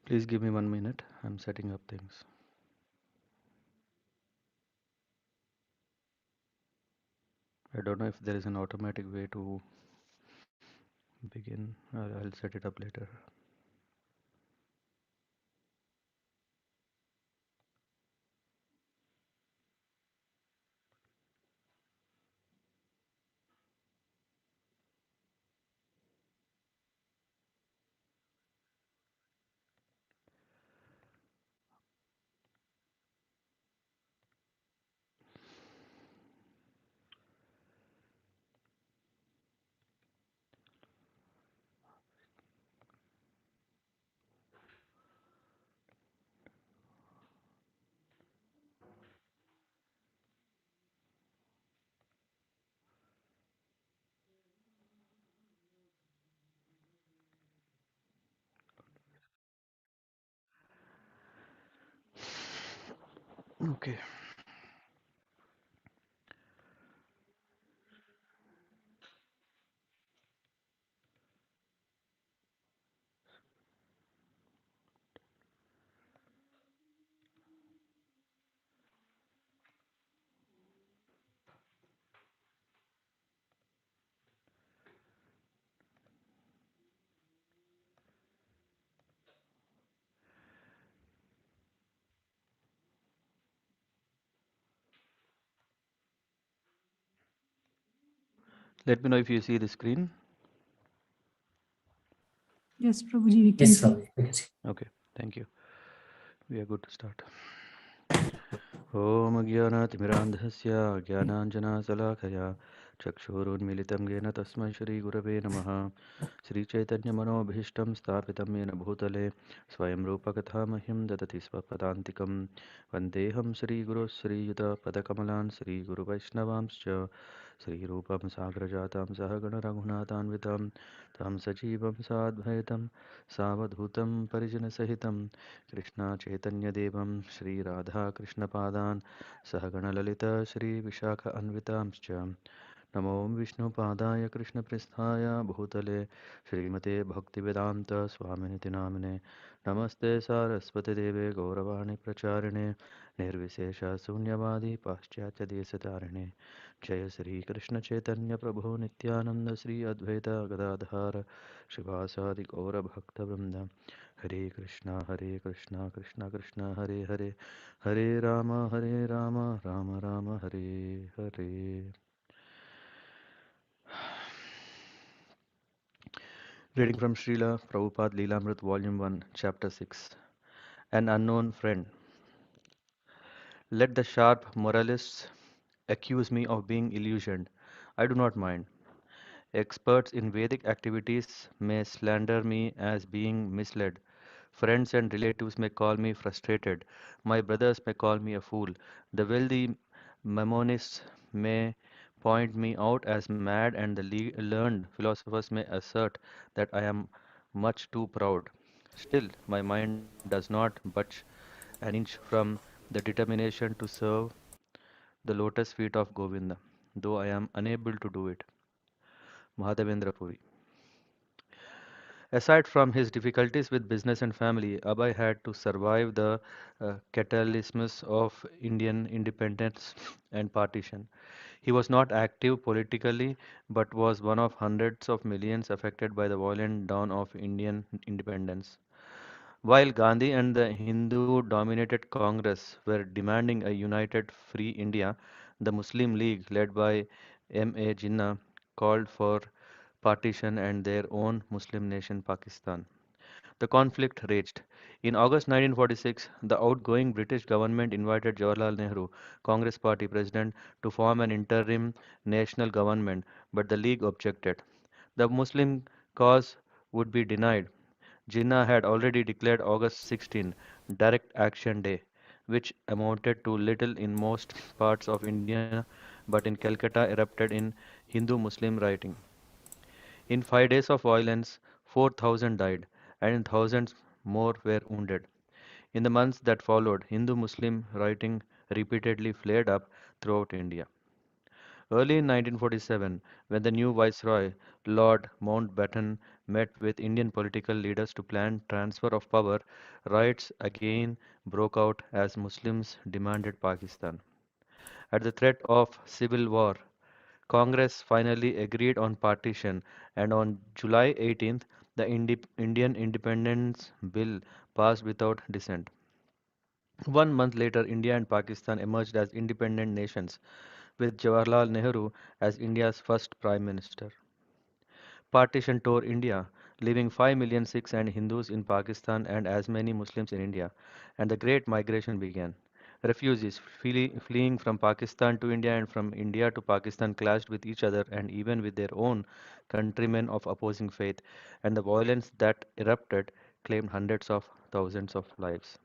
Please give me 1 minute. I'm setting up things. I don't know if there is an automatic way to begin. I'll set it up later. Okay. Let me know if you see the screen. Yes, Prabhuji, we can Yes, see. Swami, we can see. Okay. Thank you. We are good to start. ॐ अज्ञानातिमिरान्धस्य ज्ञानाञ्जनाशलाकया चक्षुरुन्मिलितं येन तस्मै श्रीगुरवे नमः श्रीचैतन्यमनोभीष्टं स्थापितं येन भूतले स्वयं रूपकथामह्यं ददति स्वपदान्तिकं वन्देऽहं श्रीगुरुः श्रीयुतपदकमलान् श्रीगुरुवैष्णवांश्च श्रीरूपं साग्रजातं सहगणरघुनाथान्वितं तं सजीवं साद्वैतं सावधूतं परिजनसहितं कृष्णचैतन्यदेवं श्रीराधाकृष्णपादान् सहगणललित श्रीविशाख अन्वितांश्च नमो विष्णुपादाय कृष्णपृष्ठाय भूतले श्रीमते भक्तिवेदान्त स्वामिनिति नामिने नमस्ते सारस्वतीदेवे गौरवाणी प्रचारिणे निर्विशेषशून्यवादी पाश्चात्यदेशतारिणे जय श्रीकृष्ण चैतन्य प्रभु नित्यानंद श्री अद्वैत गदाधर शिवासादि गौरभक्तवृंद हरे Krishna Krishna Krishna Hare Hare Hare Ram Ram Ram Hare Hare. Reading from Śrīla Prabhupāda-līlāmṛta Volume 1, Chapter 6. An Unknown Friend. Let the sharp moralists accuse me of being illusioned. I do not mind. Experts in Vedic activities may slander me as being misled. Friends and relatives may call me frustrated. My brothers may call me a fool. The wealthy Maimonists may point me out as mad, and the learned philosophers may assert that I am much too proud. Still, my mind does not budge an inch from the determination to serve the lotus feet of Govinda, though I am unable to do it. Mahadevendra Puri. Aside from his difficulties with business and family, Abhay had to survive the cataclysms of Indian independence and partition. He was not active politically, but was one of hundreds of millions affected by the violent dawn of Indian independence. While Gandhi and the Hindu-dominated Congress were demanding a united free India, the Muslim League, led by M.A. Jinnah, called for partition and their own Muslim nation Pakistan. The conflict raged. In August 1946, the outgoing British government invited Jawaharlal Nehru, Congress Party president, to form an interim national government, but the League objected. The Muslim cause would be denied. Jinnah had already declared August 16 Direct Action Day, which amounted to little in most parts of India but in Calcutta erupted in Hindu-Muslim rioting. In 5 days of violence, 4,000 died and thousands more were wounded. In the months that followed, Hindu-Muslim rioting repeatedly flared up throughout India. Early in 1947, when the new Viceroy, Lord Mountbatten, met with Indian political leaders to plan transfer of power, riots again broke out as Muslims demanded Pakistan. At the threat of civil war, Congress finally agreed on partition, and on July 18th, the Indian Independence Bill passed without dissent. 1 month later, India and Pakistan emerged as independent nations, with Jawaharlal Nehru as India's first Prime Minister. Partition tore India, leaving 5 million Sikhs and Hindus in Pakistan and as many Muslims in India, and the Great Migration began. Refugees fleeing from Pakistan to India and from India to Pakistan clashed with each other and even with their own countrymen of opposing faith, and the violence that erupted claimed hundreds of thousands of lives.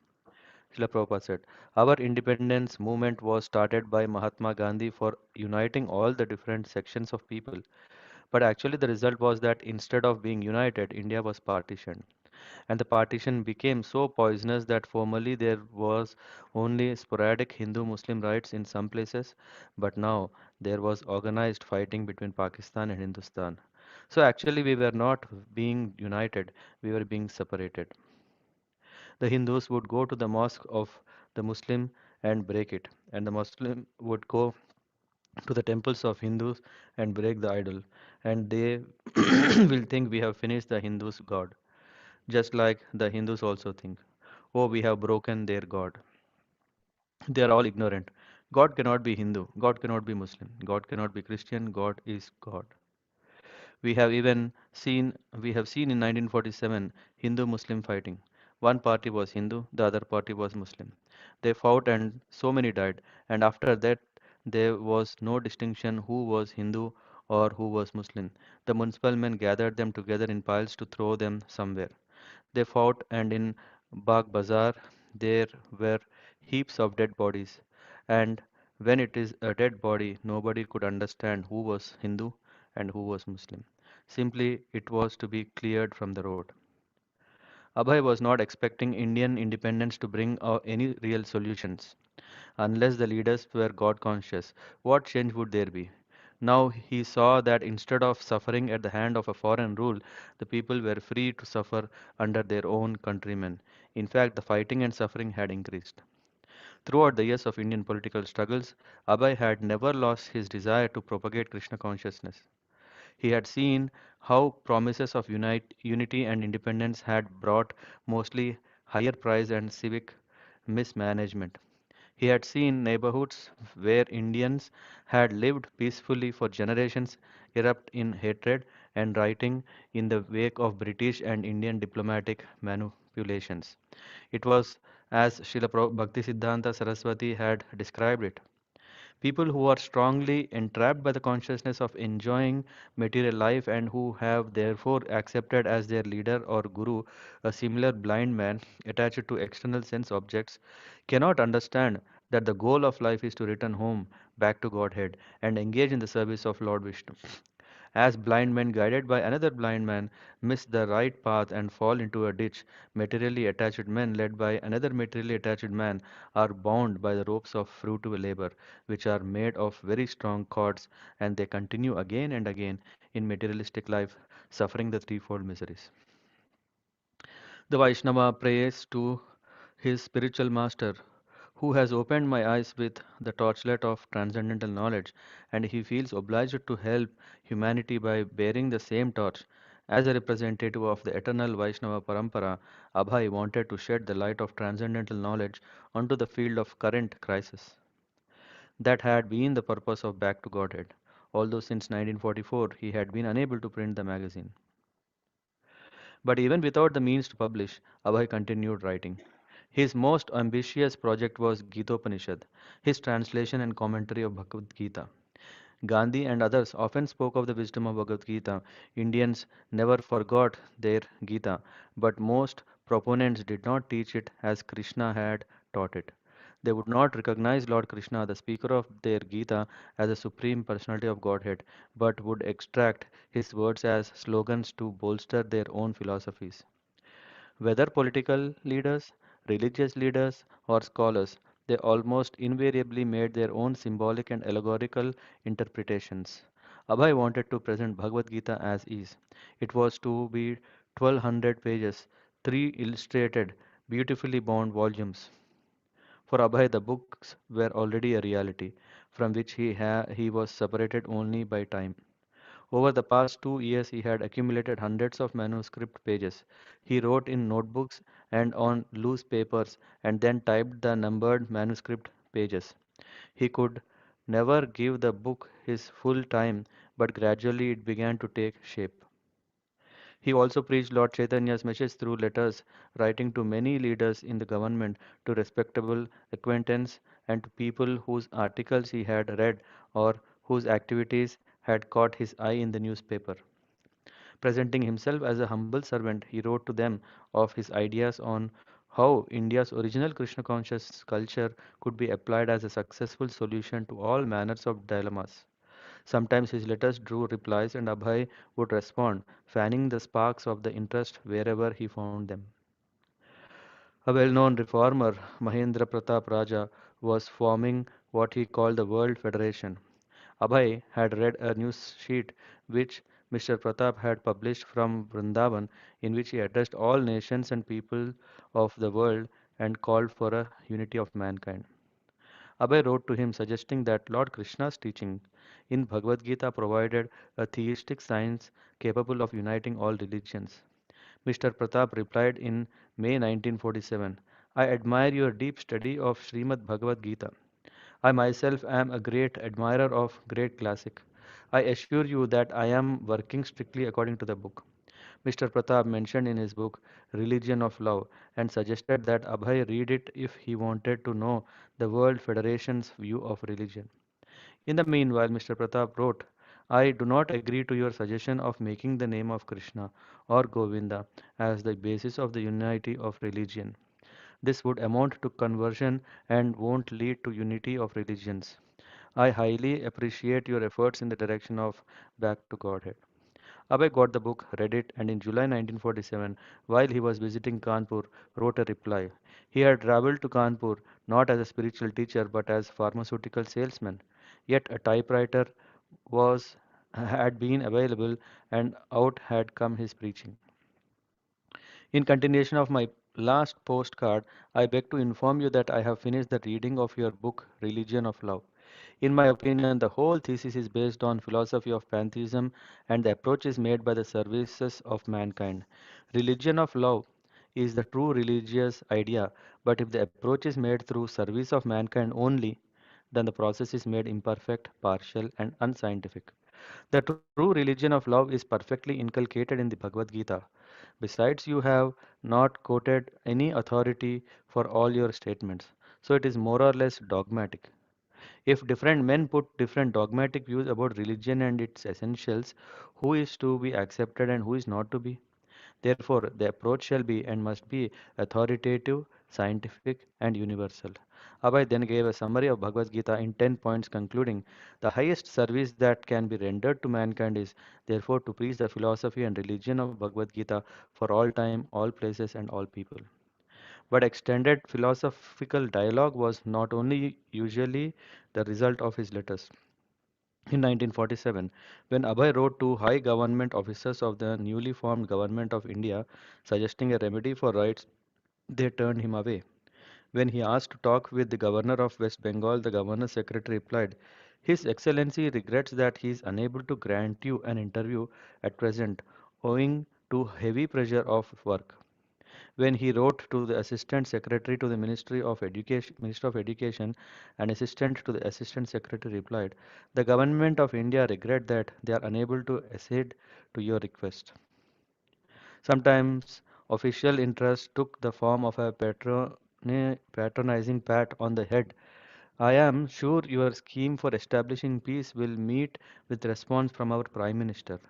Srila Prabhupada said, our independence movement was started by Mahatma Gandhi for uniting all the different sections of people. But actually, the result was that instead of being united, India was partitioned. And the partition became so poisonous that formerly there was only sporadic Hindu Muslim riots in some places, but now there was organized fighting between Pakistan and Hindustan. So actually, we were not being united, we were being separated. The Hindus would go to the mosque of the Muslim and break it, and the Muslim would go to the temples of Hindus and break the idol, and they will think we have finished the Hindus' god, just like the Hindus also think, oh, we have broken their god. They are all ignorant. God cannot be Hindu, God cannot be Muslim, God cannot be Christian, God is God. We have even seen we have seen in 1947 Hindu-Muslim fighting. One party was Hindu, the other party was Muslim. They fought and so many died. And after that, there was no distinction who was Hindu or who was Muslim. The municipal men gathered them together in piles to throw them somewhere. They fought, and in Bagh Bazar there were heaps of dead bodies. And when it is a dead body, nobody could understand who was Hindu and who was Muslim. Simply, it was to be cleared from the road. Abhay was not expecting Indian independence to bring any real solutions. Unless the leaders were God conscious, what change would there be? Now he saw that instead of suffering at the hand of a foreign rule, the people were free to suffer under their own countrymen. In fact, the fighting and suffering had increased. Throughout the years of Indian political struggles, Abhay had never lost his desire to propagate Krishna consciousness. He had seen how promises of unity and independence had brought mostly higher price and civic mismanagement. He had seen neighborhoods where Indians had lived peacefully for generations erupt in hatred and rioting in the wake of British and Indian diplomatic manipulations. It was as Srila Bhaktisiddhanta Saraswati had described it. People who are strongly entrapped by the consciousness of enjoying material life and who have therefore accepted as their leader or guru a similar blind man attached to external sense objects cannot understand that the goal of life is to return home back to Godhead and engage in the service of Lord Vishnu. As blind men guided by another blind man miss the right path and fall into a ditch, materially attached men led by another materially attached man are bound by the ropes of fruitful labor, which are made of very strong cords, and they continue again and again in materialistic life, suffering the threefold miseries. The Vaishnava prays to his spiritual master, who has opened my eyes with the torchlight of transcendental knowledge, and he feels obliged to help humanity by bearing the same torch. As a representative of the eternal Vaishnava Parampara, Abhay wanted to shed the light of transcendental knowledge onto the field of current crisis. That had been the purpose of Back to Godhead, although since 1944 he had been unable to print the magazine. But even without the means to publish, Abhay continued writing. His most ambitious project was Gitopanishad, his translation and commentary of Bhagavad Gita. Gandhi and others often spoke of the wisdom of Bhagavad Gita. Indians never forgot their Gita, but most proponents did not teach it as Krishna had taught it. They would not recognize Lord Krishna, the speaker of their Gita, as the supreme personality of Godhead, but would extract his words as slogans to bolster their own philosophies. Whether political leaders, religious leaders, or scholars, they almost invariably made their own symbolic and allegorical interpretations. Abhay wanted to present Bhagavad Gita as is. It was to be 1200 pages, three illustrated, beautifully bound volumes. For Abhay, the books were already a reality, from which he was separated only by time. Over the past 2 years, he had accumulated hundreds of manuscript pages. He wrote in notebooks and on loose papers and then typed the numbered manuscript pages. He could never give the book his full time, but gradually it began to take shape. He also preached Lord Chaitanya's message through letters, writing to many leaders in the government, to respectable acquaintance, and to people whose articles he had read or whose activities had caught his eye in the newspaper. Presenting himself as a humble servant, he wrote to them of his ideas on how India's original Krishna conscious culture could be applied as a successful solution to all manners of dilemmas. Sometimes his letters drew replies, and Abhay would respond, fanning the sparks of the interest wherever he found them. A well known reformer, Mahendra Pratap Raja, was forming what he called the World Federation. Abhay had read a news sheet which Mr. Pratap had published from Vrindavan, in which he addressed all nations and people of the world and called for a unity of mankind. Abhay wrote to him suggesting that Lord Krishna's teaching in Bhagavad Gita provided a theistic science capable of uniting all religions. Mr. Pratap replied in May 1947, I admire your deep study of Srimad Bhagavad Gita. I myself am a great admirer of great classic. I assure you that I am working strictly according to the book. Mr. Pratap mentioned in his book Religion of Love and suggested that Abhay read it if he wanted to know the World Federation's view of religion. In the meanwhile, Mr. Pratap wrote, I do not agree to your suggestion of making the name of Krishna or Govinda as the basis of the unity of religion. This would amount to conversion and won't lead to unity of religions. I highly appreciate your efforts in the direction of back to Godhead. Abhay got the book, read it, and in July 1947, while he was visiting Kanpur, wrote a reply. He had traveled to Kanpur not as a spiritual teacher but as pharmaceutical salesman. Yet a typewriter was had been available and out had come his preaching. In continuation of my last postcard, I beg to inform you that I have finished the reading of your book, Religion of Love. In my opinion, the whole thesis is based on philosophy of pantheism and the approach is made by the services of mankind. Religion of love is the true religious idea, but if the approach is made through service of mankind only, then the process is made imperfect, partial, and unscientific. The true religion of love is perfectly inculcated in the Bhagavad Gita. Besides, you have not quoted any authority for all your statements, so it is more or less dogmatic. If different men put different dogmatic views about religion and its essentials, who is to be accepted and who is not to be? Therefore, the approach shall be and must be authoritative, scientific, and universal. Abhay then gave a summary of Bhagavad Gita in 10 points, concluding the highest service that can be rendered to mankind is, therefore, to preach the philosophy and religion of Bhagavad Gita for all time, all places, and all people. But extended philosophical dialogue was not only usually the result of his letters. In 1947, when Abhay wrote to high government officers of the newly formed government of India suggesting a remedy for rights, they turned him away. When he asked to talk with the governor of West Bengal, the governor's secretary replied, His Excellency regrets that he is unable to grant you an interview at present owing to heavy pressure of work. When he wrote to the assistant secretary to the Minister of Education, an assistant to the assistant secretary replied, "The government of India regret that they are unable to accede to your request." Sometimes official interest took the form of a patronizing pat on the head. I am sure your scheme for establishing peace will meet with response from our Prime Minister.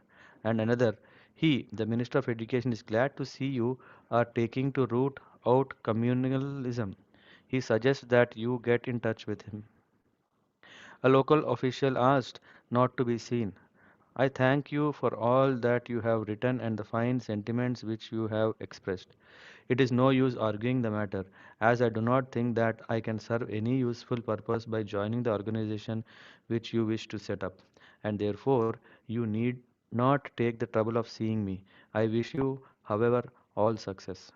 And another, he, the Minister of Education, is glad to see you are taking to root out communalism. He suggests that you get in touch with him. A local official asked not to be seen. I thank you for all that you have written and the fine sentiments which you have expressed. It is no use arguing the matter, as I do not think that I can serve any useful purpose by joining the organization which you wish to set up, and therefore you need not take the trouble of seeing me. I wish you, however, all success.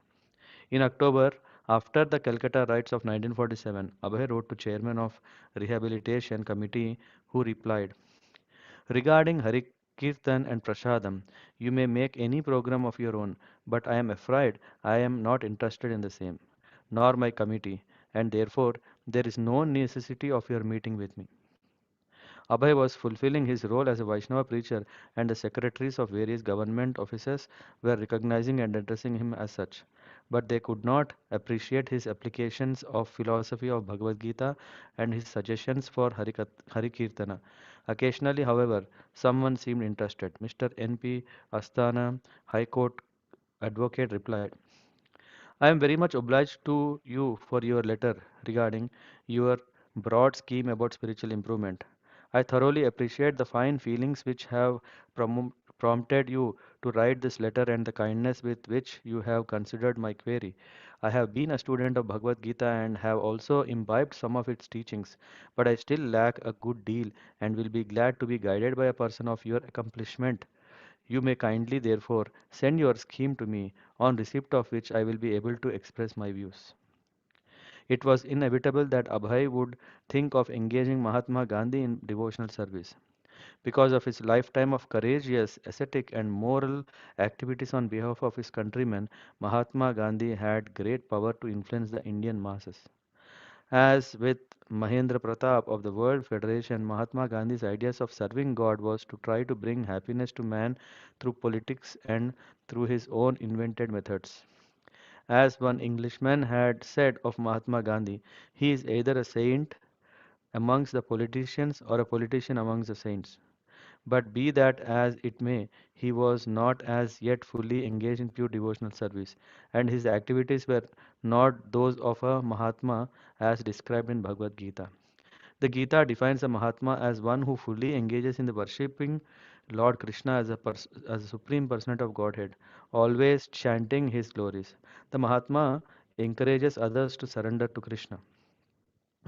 In October, after the Calcutta riots of 1947, Abhay wrote to chairman of Rehabilitation Committee who replied, regarding Hari Kirtan and Prasadam, you may make any program of your own, but I am afraid I am not interested in the same, nor my committee, and therefore there is no necessity of your meeting with me. Abhay was fulfilling his role as a Vaishnava preacher, and the secretaries of various government offices were recognizing and addressing him as such. But they could not appreciate his applications of philosophy of Bhagavad Gita and his suggestions for Hari Kirtana. Occasionally, however, someone seemed interested. Mr. N.P. Asthana, High Court advocate, replied, I am very much obliged to you for your letter regarding your broad scheme about spiritual improvement. I thoroughly appreciate the fine feelings which have prompted you to write this letter and the kindness with which you have considered my query. I have been a student of Bhagavad Gita and have also imbibed some of its teachings, but I still lack a good deal and will be glad to be guided by a person of your accomplishment. You may kindly, therefore, send your scheme to me, on receipt of which I will be able to express my views. It was inevitable that Abhay would think of engaging Mahatma Gandhi in devotional service. Because of his lifetime of courageous, ascetic, and moral activities on behalf of his countrymen, Mahatma Gandhi had great power to influence the Indian masses. As with Mahendra Pratap of the World Federation, Mahatma Gandhi's ideas of serving God was to try to bring happiness to man through politics and through his own invented methods. As one Englishman had said of Mahatma Gandhi, he is either a saint amongst the politicians or a politician amongst the saints. But be that as it may, he was not as yet fully engaged in pure devotional service, and his activities were not those of a Mahatma as described in Bhagavad Gita. The Gita defines a Mahatma as one who fully engages in the worshipping Lord Krishna as as a supreme personage of Godhead, always chanting his glories. The Mahatma encourages others to surrender to Krishna.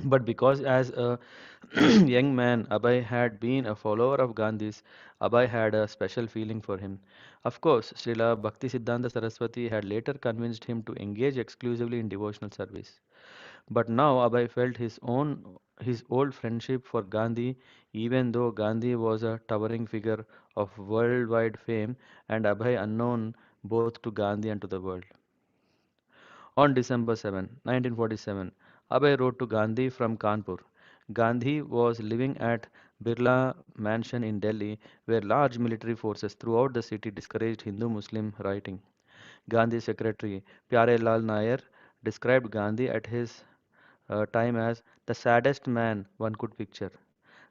But because as a young man Abhay had been a follower of Gandhi's, Abhay had a special feeling for him. Of course, Srila Bhakti Siddhanta Saraswati had later convinced him to engage exclusively in devotional service. But now Abhay felt his old friendship for Gandhi, even though Gandhi was a towering figure of worldwide fame and Abhay unknown both to Gandhi and to the world. On December 7, 1947, Abhay wrote to Gandhi from Kanpur. Gandhi was living at Birla Mansion in Delhi, where large military forces throughout the city discouraged Hindu-Muslim rioting. Gandhi's secretary, Pyare Lal Nair, described Gandhi at his time as the saddest man one could picture.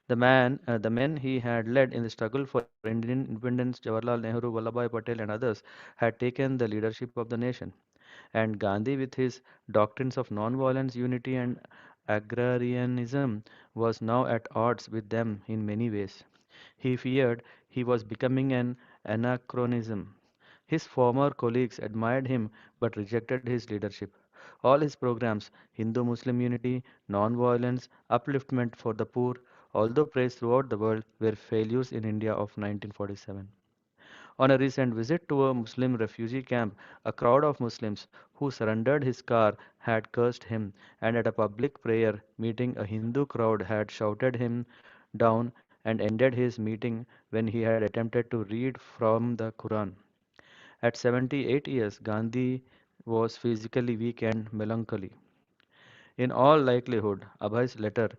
The men he had led in the struggle for Indian independence, Jawaharlal Nehru, Vallabhbhai Patel, and others, had taken the leadership of the nation. And Gandhi, with his doctrines of non-violence, unity, and agrarianism, was now at odds with them in many ways. He feared he was becoming an anachronism. His former colleagues admired him but rejected his leadership. All his programs, Hindu Muslim unity, non-violence, upliftment for the poor, although praised throughout the world, were failures in India of 1947. On a recent visit to a Muslim refugee camp, a crowd of Muslims who surrendered his car had cursed him, and at a public prayer meeting, a Hindu crowd had shouted him down and ended his meeting when he had attempted to read from the Quran. At 78 years, Gandhi was physically weak and melancholy. In all likelihood, Abhay's letter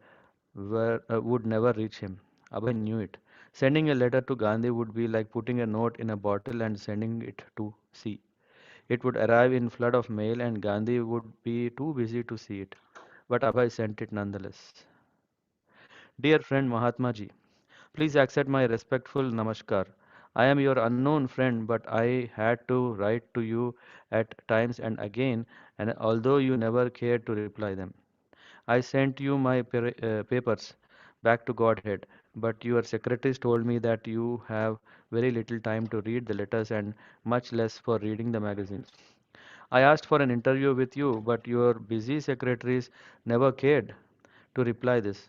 would never reach him. Abhay knew it. Sending a letter to Gandhi would be like putting a note in a bottle and sending it to sea. It would arrive in flood of mail and Gandhi would be too busy to see it. But Abhay sent it nonetheless. Dear friend Mahatma Ji, please accept my respectful namaskar. I am your unknown friend, but I had to write to you at times and again, and although you never cared to reply them. I sent you my papers back to Godhead, but your secretaries told me that you have very little time to read the letters and much less for reading the magazines. I asked for an interview with you, but your busy secretaries never cared to reply this.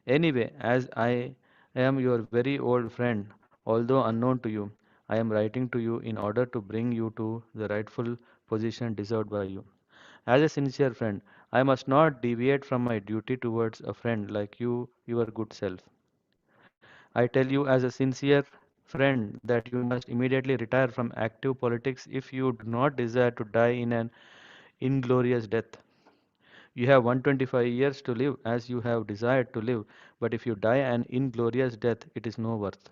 Anyway, as I am your very old friend, although unknown to you, I am writing to you in order to bring you to the rightful position deserved by you. As a sincere friend, I must not deviate from my duty towards a friend like you, your good self. I tell you as a sincere friend that you must immediately retire from active politics if you do not desire to die in an inglorious death. You have 125 years to live as you have desired to live, but if you die an inglorious death, it is no worth.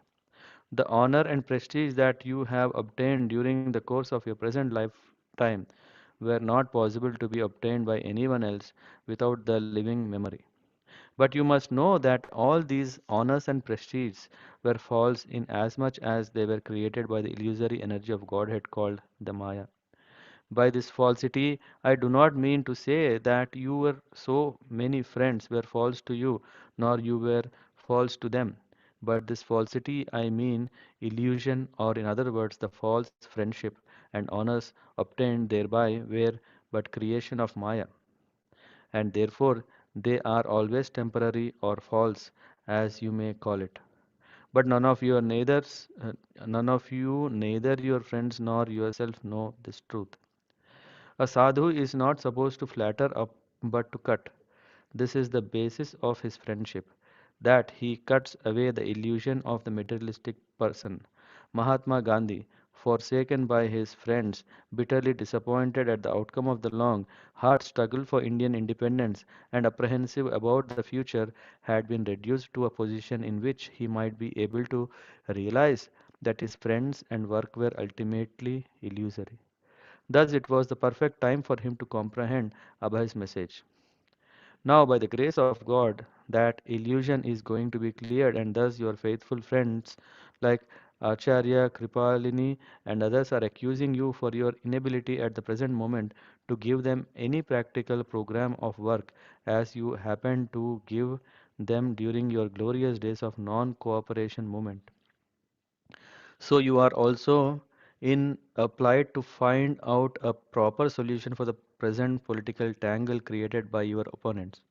The honor and prestige that you have obtained during the course of your present lifetime were not possible to be obtained by anyone else without the living memory. But you must know that all these honors and prestige were false in as much as they were created by the illusory energy of Godhead called the Maya. By this falsity, I do not mean to say that your so many friends were false to you, nor you were false to them. But this falsity, I mean illusion, or in other words, the false friendship and honors obtained thereby were but creation of Maya, and therefore they are always temporary or false, as you may call it. But none of you, neither your friends nor yourself, know this truth. A sadhu is not supposed to flatter up but to cut. This is the basis of his friendship, that he cuts away the illusion of the materialistic person. Mahatma Gandhi, forsaken by his friends, bitterly disappointed at the outcome of the long, hard struggle for Indian independence, and apprehensive about the future, had been reduced to a position in which he might be able to realize that his friends and work were ultimately illusory. Thus, it was the perfect time for him to comprehend Abhay's message. Now, by the grace of God, that illusion is going to be cleared, and thus your faithful friends like Acharya, Kripalini, and others are accusing you for your inability at the present moment to give them any practical program of work as you happen to give them during your glorious days of non cooperation movement. So you are also in applied to find out a proper solution for the present political tangle created by your opponents.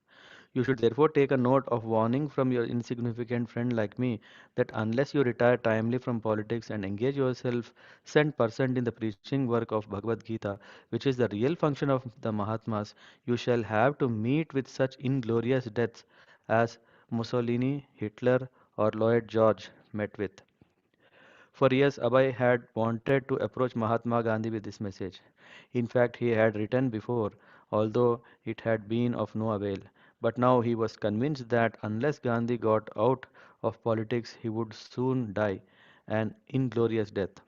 You should therefore take a note of warning from your insignificant friend like me that unless you retire timely from politics and engage yourself 100% in the preaching work of Bhagavad Gita, which is the real function of the Mahatmas, you shall have to meet with such inglorious deaths as Mussolini, Hitler, or Lloyd George met with. For years, Abhay had wanted to approach Mahatma Gandhi with this message. In fact, he had written before, although it had been of no avail. But now he was convinced that unless Gandhi got out of politics, he would soon die an inglorious death.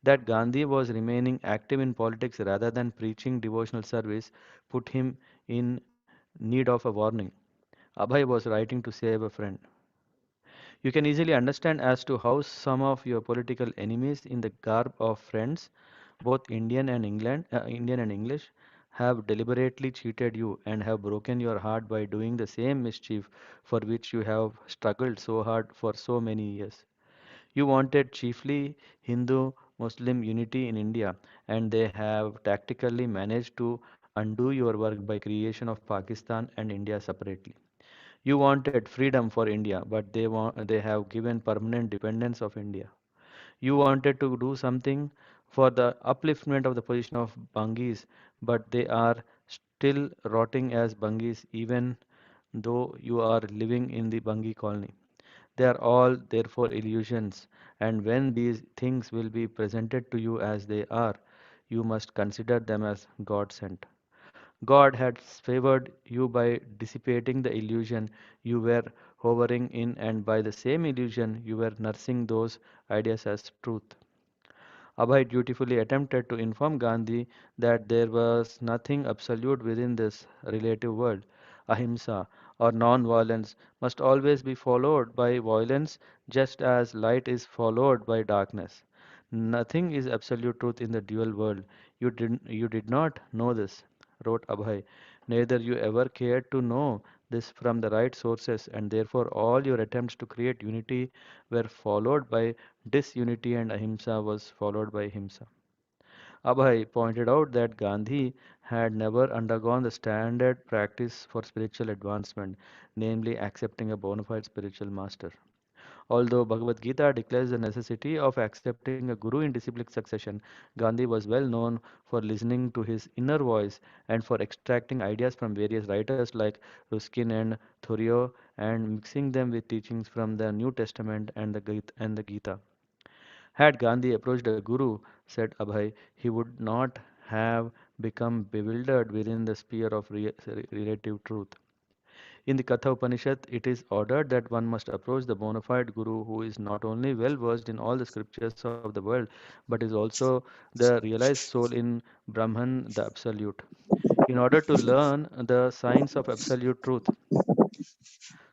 That Gandhi was remaining active in politics rather than preaching devotional service put him in need of a warning. Abhay was writing to save a friend. You can easily understand as to how some of your political enemies in the garb of friends, both Indian and English, have deliberately cheated you and have broken your heart by doing the same mischief for which you have struggled so hard for so many years. You wanted chiefly Hindu Muslim unity in India, and they have tactically managed to undo your work by creation of Pakistan and India separately. You wanted freedom for India, but they have given permanent dependence of India. You wanted to do something for the upliftment of the position of Bangis, but they are still rotting as Bangis even though you are living in the Bangi colony. They are all therefore illusions, and when these things will be presented to you as they are, you must consider them as God sent. God had favored you by dissipating the illusion you were hovering in, and by the same illusion you were nursing those ideas as truth. Abhay dutifully attempted to inform Gandhi that there was nothing absolute within this relative world. Ahimsa, or non-violence, must always be followed by violence, just as light is followed by darkness. Nothing is absolute truth in the dual world. You did not know this, wrote Abhay. Neither you ever cared to know this from the right sources, and therefore all your attempts to create unity were followed by disunity, and ahimsa was followed by himsa. Abhay pointed out that Gandhi had never undergone the standard practice for spiritual advancement, namely accepting a bona fide spiritual master. Although Bhagavad Gita declares the necessity of accepting a guru in disciplic succession, Gandhi was well known for listening to his inner voice and for extracting ideas from various writers like Ruskin and Thoreau and mixing them with teachings from the New Testament and the Gita. Had Gandhi approached a guru, said Abhay, he would not have become bewildered within the sphere of relative truth. In the Katha Upanishad, it is ordered that one must approach the bona fide guru who is not only well versed in all the scriptures of the world, but is also the realized soul in Brahman, the Absolute, in order to learn the science of absolute truth.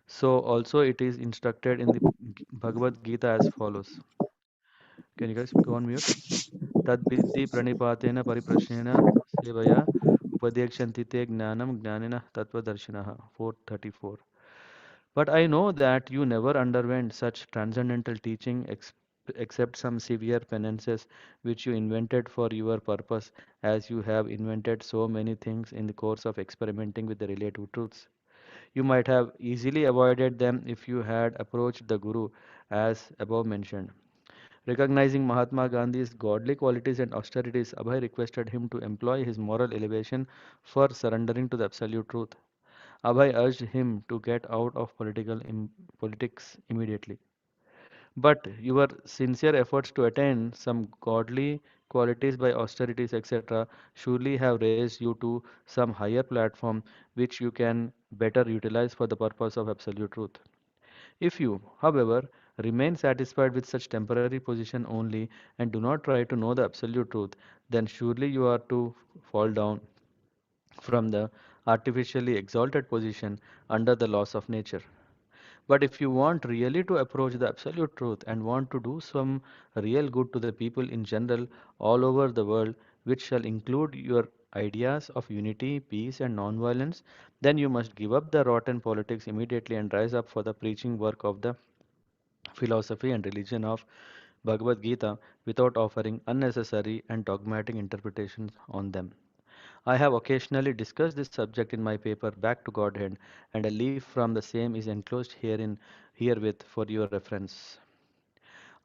So also it is instructed in the Bhagavad Gita as follows. Can you guys go on mute? तद्विद्धि प्रणिपातेन परिप्रश्नेन सेवया उपदेक्षन्ति ते ज्ञानं ज्ञानिनः तत्त्वदर्शिनः 434. But I know that you never underwent such transcendental teaching except some severe penances which you invented for your purpose, as you have invented so many things in the course of experimenting with the relative truths. You might have easily avoided them if you had approached the Guru as above mentioned. Recognizing Mahatma Gandhi's godly qualities and austerities, Abhay requested him to employ his moral elevation for surrendering to the absolute truth. Abhay urged him to get out of politics immediately. But your sincere efforts to attain some godly qualities by austerities, etc., surely have raised you to some higher platform which you can better utilize for the purpose of absolute truth. If you, however, remain satisfied with such temporary position only and do not try to know the absolute truth, then surely you are to fall down from the artificially exalted position under the laws of nature. But if you want really to approach the absolute truth and want to do some real good to the people in general all over the world, which shall include your ideas of unity, peace, and non-violence, then you must give up the rotten politics immediately and rise up for the preaching work of the philosophy and religion of Bhagavad Gita without offering unnecessary and dogmatic interpretations on them. I have occasionally discussed this subject in my paper Back to Godhead, and a leaf from the same is enclosed herewith for your reference.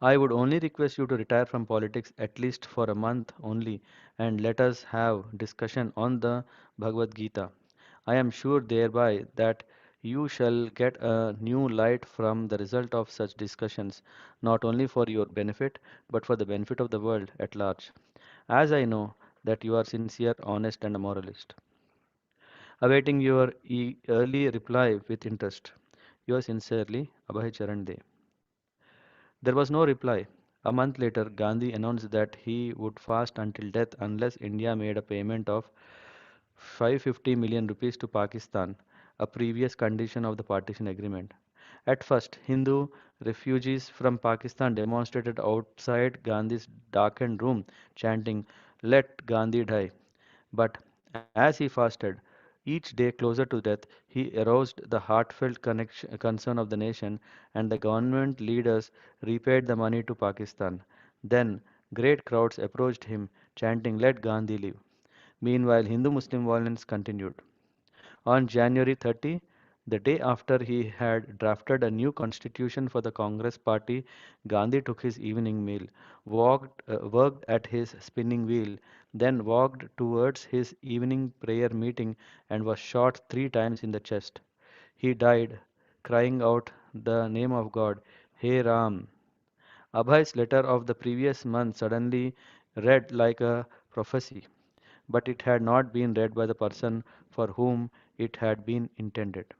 I would only request you to retire from politics at least for a month only, and let us have discussion on the Bhagavad Gita. I am sure thereby that you shall get a new light from the result of such discussions, not only for your benefit, but for the benefit of the world at large, as I know that you are sincere, honest, and a moralist. Awaiting your early reply with interest. Yours sincerely, Abhay Charan De. There was no reply. A month later, Gandhi announced that he would fast until death unless India made a payment of 550 million rupees to Pakistan, a previous condition of the partition agreement. At first, Hindu refugees from Pakistan demonstrated outside Gandhi's darkened room, chanting, "Let Gandhi die." But as he fasted, each day closer to death, he aroused the heartfelt concern of the nation, and the government leaders repaid the money to Pakistan. Then great crowds approached him, chanting, "Let Gandhi live." Meanwhile, Hindu Muslim violence continued. On January 30, the day after he had drafted a new constitution for the Congress party, Gandhi took his evening meal, worked at his spinning wheel, then walked towards his evening prayer meeting and was shot 3 times in the chest. He died, crying out the name of God, "Hey Ram." Abhay's letter of the previous month suddenly read like a prophecy, but it had not been read by the person for whom it had been intended.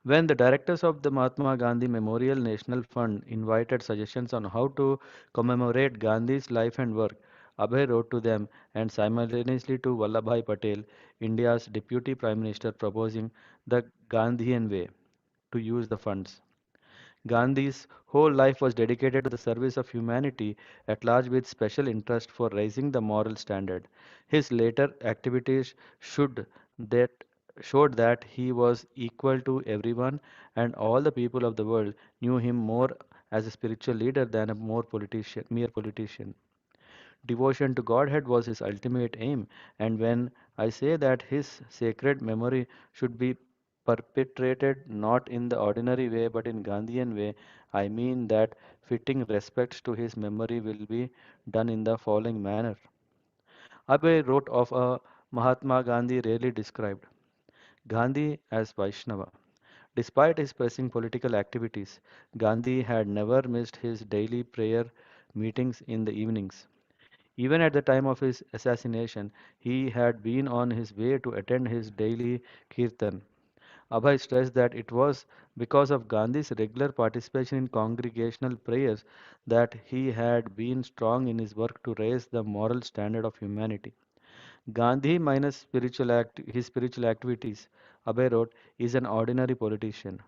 When the directors of the Mahatma Gandhi Memorial National Fund invited suggestions on how to commemorate Gandhi's life and work, Abhay wrote to them and simultaneously to Vallabhbhai Patel, India's Deputy Prime Minister, proposing the Gandhian way to use the funds. Gandhi's whole life was dedicated to the service of humanity at large with special interest for raising the moral standard. His later activities that showed that he was equal to everyone and all the people of the world knew him more as a spiritual leader than a mere politician. Devotion to Godhead was his ultimate aim, and when I say that his sacred memory should be perpetrated not in the ordinary way but in Gandhian way, I mean that fitting respects to his memory will be done in the following manner. Abhay wrote of a Mahatma Gandhi rarely described, Gandhi as Vaishnava. Despite his pressing political activities, Gandhi had never missed his daily prayer meetings in the evenings. Even at the time of his assassination, he had been on his way to attend his daily kirtan. Abhay stressed that it was because of Gandhi's regular participation in congregational prayers that he had been strong in his work to raise the moral standard of humanity. Gandhi minus his spiritual activities, Abhay wrote, is an ordinary politician.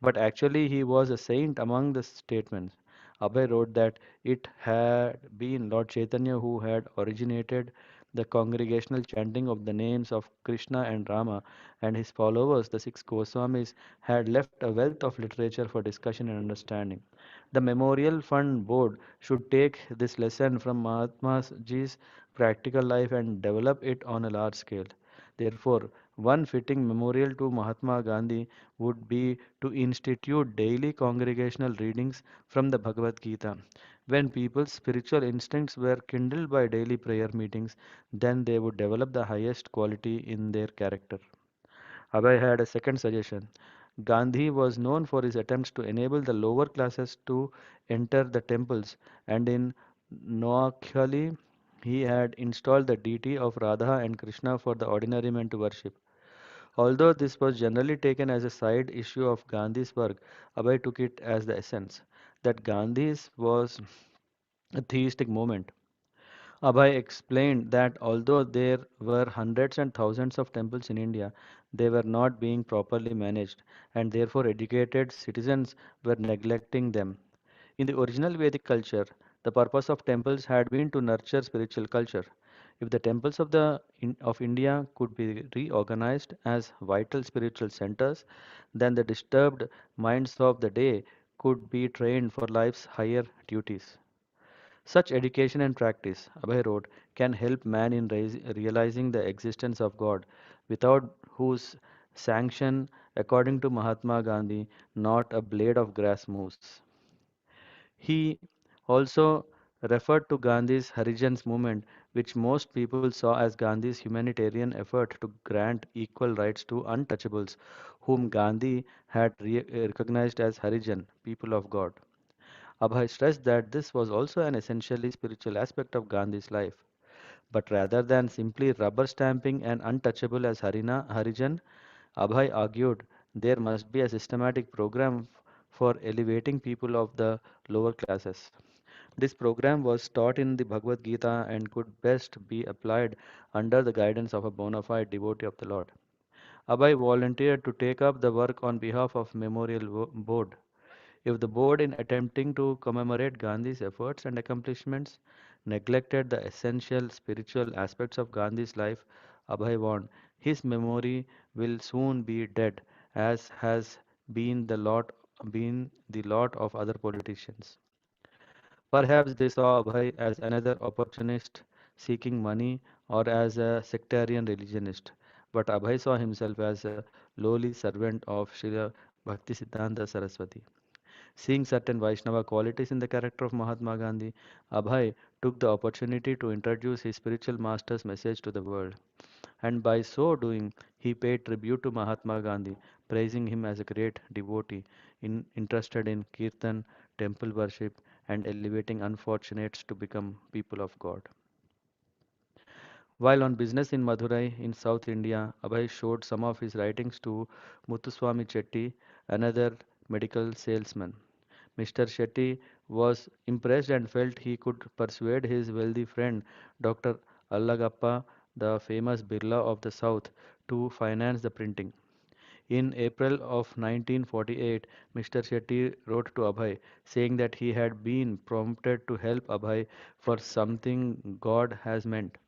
But actually he was a saint among the statesmen. Abhay wrote that it had been Lord Chaitanya who had originated the congregational chanting of the names of Krishna and Rama, and his followers, the six Goswamis, had left a wealth of literature for discussion and understanding. The Memorial Fund Board should take this lesson from Mahatma Ji's practical life and develop it on a large scale. Therefore, one fitting memorial to Mahatma Gandhi would be to institute daily congregational readings from the Bhagavad Gita. When people's spiritual instincts were kindled by daily prayer meetings, then they would develop the highest quality in their character. Abhay had a second suggestion. Gandhi was known for his attempts to enable the lower classes to enter the temples, and in Noakhali he had installed the deity of Radha and Krishna for the ordinary men to worship. Although this was generally taken as a side issue of Gandhi's work, Abhay took it as the essence that Gandhi's was a theistic movement. Abhay explained that although there were hundreds and thousands of temples in India, they were not being properly managed, and therefore educated citizens were neglecting them. In the original Vedic culture, the purpose of temples had been to nurture spiritual culture. If the temples of India could be reorganized as vital spiritual centers, then the disturbed minds of the day could be trained for life's higher duties. Such education and practice, Abhay wrote, can help man in realizing the existence of God, without whose sanction, according to Mahatma Gandhi, not a blade of grass moves. He also referred to Gandhi's Harijans movement, which most people saw as Gandhi's humanitarian effort to grant equal rights to untouchables, whom Gandhi had recognized as Harijan, people of God. Abhay stressed that this was also an essentially spiritual aspect of Gandhi's life. But rather than simply rubber stamping an untouchable as Harijan, Abhay argued there must be a systematic program for elevating people of the lower classes. This program was taught in the Bhagavad Gita and could best be applied under the guidance of a bona fide devotee of the Lord. Abhay volunteered to take up the work on behalf of Memorial Board. If the board, in attempting to commemorate Gandhi's efforts and accomplishments, neglected the essential spiritual aspects of Gandhi's life, Abhay warned, his memory will soon be dead, as has been the lot of other politicians. Perhaps they saw Abhay as another opportunist seeking money or as a sectarian religionist, but Abhay saw himself as a lowly servant of Srila Bhaktisiddhanta Saraswati. Seeing certain Vaishnava qualities in the character of Mahatma Gandhi, Abhay took the opportunity to introduce his spiritual master's message to the world. And by so doing, he paid tribute to Mahatma Gandhi, praising him as a great devotee interested in kirtan, temple worship, and elevating unfortunates to become people of God. While on business in Madurai in South India, Abhay showed some of his writings to Muthuswami Chetty, another medical salesman. Mr. Shetty was impressed and felt he could persuade his wealthy friend Dr. Allagappa, the famous Birla of the South, to finance the printing. In April of 1948, Mr. Shetty wrote to Abhay saying that he had been prompted to help Abhay for something God has meant.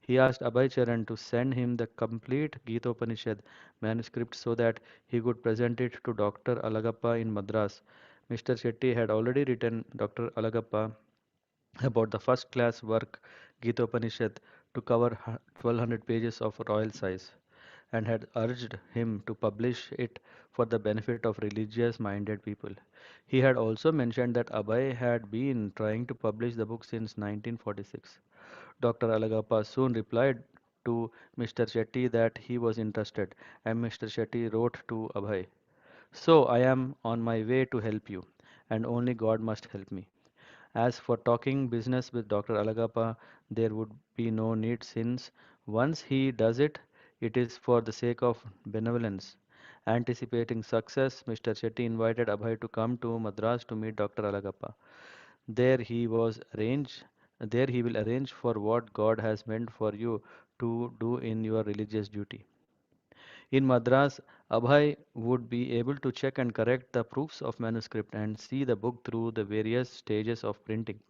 He asked Abhay Charan to send him the complete Gita Upanishad manuscript so that he could present it to Dr. Alagappa in Madras. Mr. Shetty had already written Dr. Alagappa about the first class work Gita to cover 1200 pages of royal size, and had urged him to publish it for the benefit of religious minded people. He had also mentioned that Abhay had been trying to publish the book since 1946. Dr. Alagappa soon replied to Mr. Shetty that he was interested, and Mr. Shetty wrote to Abhay, "So I am on my way to help you, and only God must help me." As for talking business with Dr. Alagappa, there would be no need since once he does it, it is for the sake of benevolence. Anticipating success, Mr. Shetty invited Abhay to come to Madras to meet Dr. Alagappa. There he was arrange there he will arrange for what God has meant for you to do in your religious duty. In Madras, Abhay would be able to check and correct the proofs of manuscript and see the book through the various stages of printing.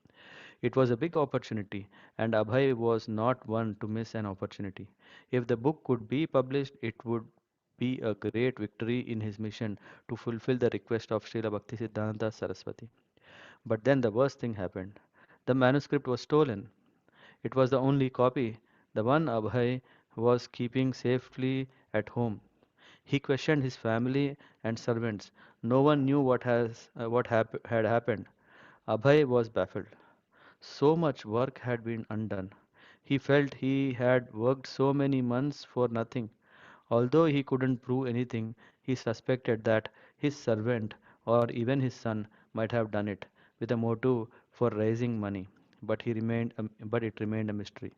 It was a big opportunity, and Abhay was not one to miss an opportunity. If the book could be published, it would be a great victory in his mission to fulfill the request of Srila Bhaktisiddhanta Saraswati. But then the worst thing happened. The manuscript was stolen. It was the only copy, the one Abhay was keeping safely at home. He questioned his family and servants. No one knew what had happened. Abhay was baffled. So much work had been undone. He felt he had worked so many months for nothing. Although he couldn't prove anything, he suspected that his servant or even his son might have done it with a motive for raising money, but it remained a mystery.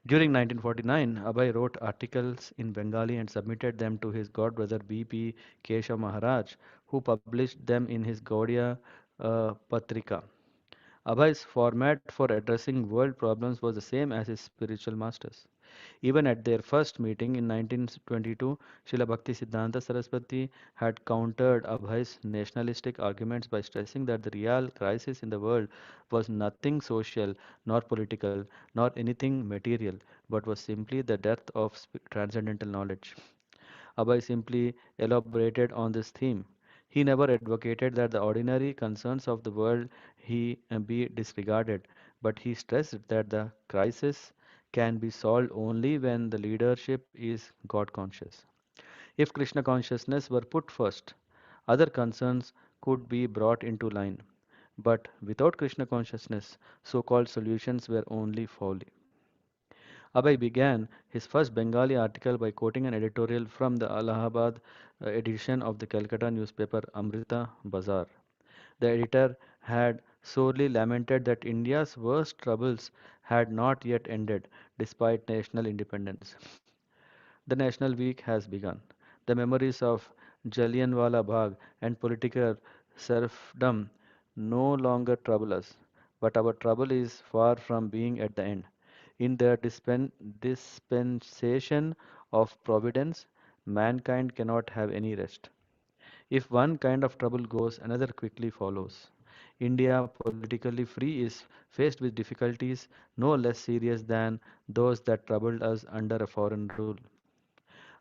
During 1949, Abhay wrote articles in Bengali and submitted them to his godbrother B.P. Keshav Maharaj, who published them in his Gaudiya Patrika. Abhay's format for addressing world problems was the same as his spiritual masters. Even at their first meeting in 1922, Srila Bhaktisiddhanta Saraswati had countered Abhay's nationalistic arguments by stressing that the real crisis in the world was nothing social, nor political, nor anything material, but was simply the dearth of transcendental knowledge. Abhay simply elaborated on this theme. He never advocated that the ordinary concerns of the world be disregarded, but he stressed that the crisis can be solved only when the leadership is God conscious. If Krishna consciousness were put first, other concerns could be brought into line. But without Krishna consciousness, so called solutions were only folly. Abhay began his first Bengali article by quoting an editorial from the Allahabad edition of the Calcutta newspaper Amrita Bazar. The editor had sorely lamented that India's worst troubles had not yet ended despite national independence. The National Week has begun. The memories of Jallianwala Bagh and political serfdom no longer trouble us, but our trouble is far from being at the end. In the dispensation of providence, mankind cannot have any rest. If one kind of trouble goes, another quickly follows. India, politically free, is faced with difficulties no less serious than those that troubled us under a foreign rule.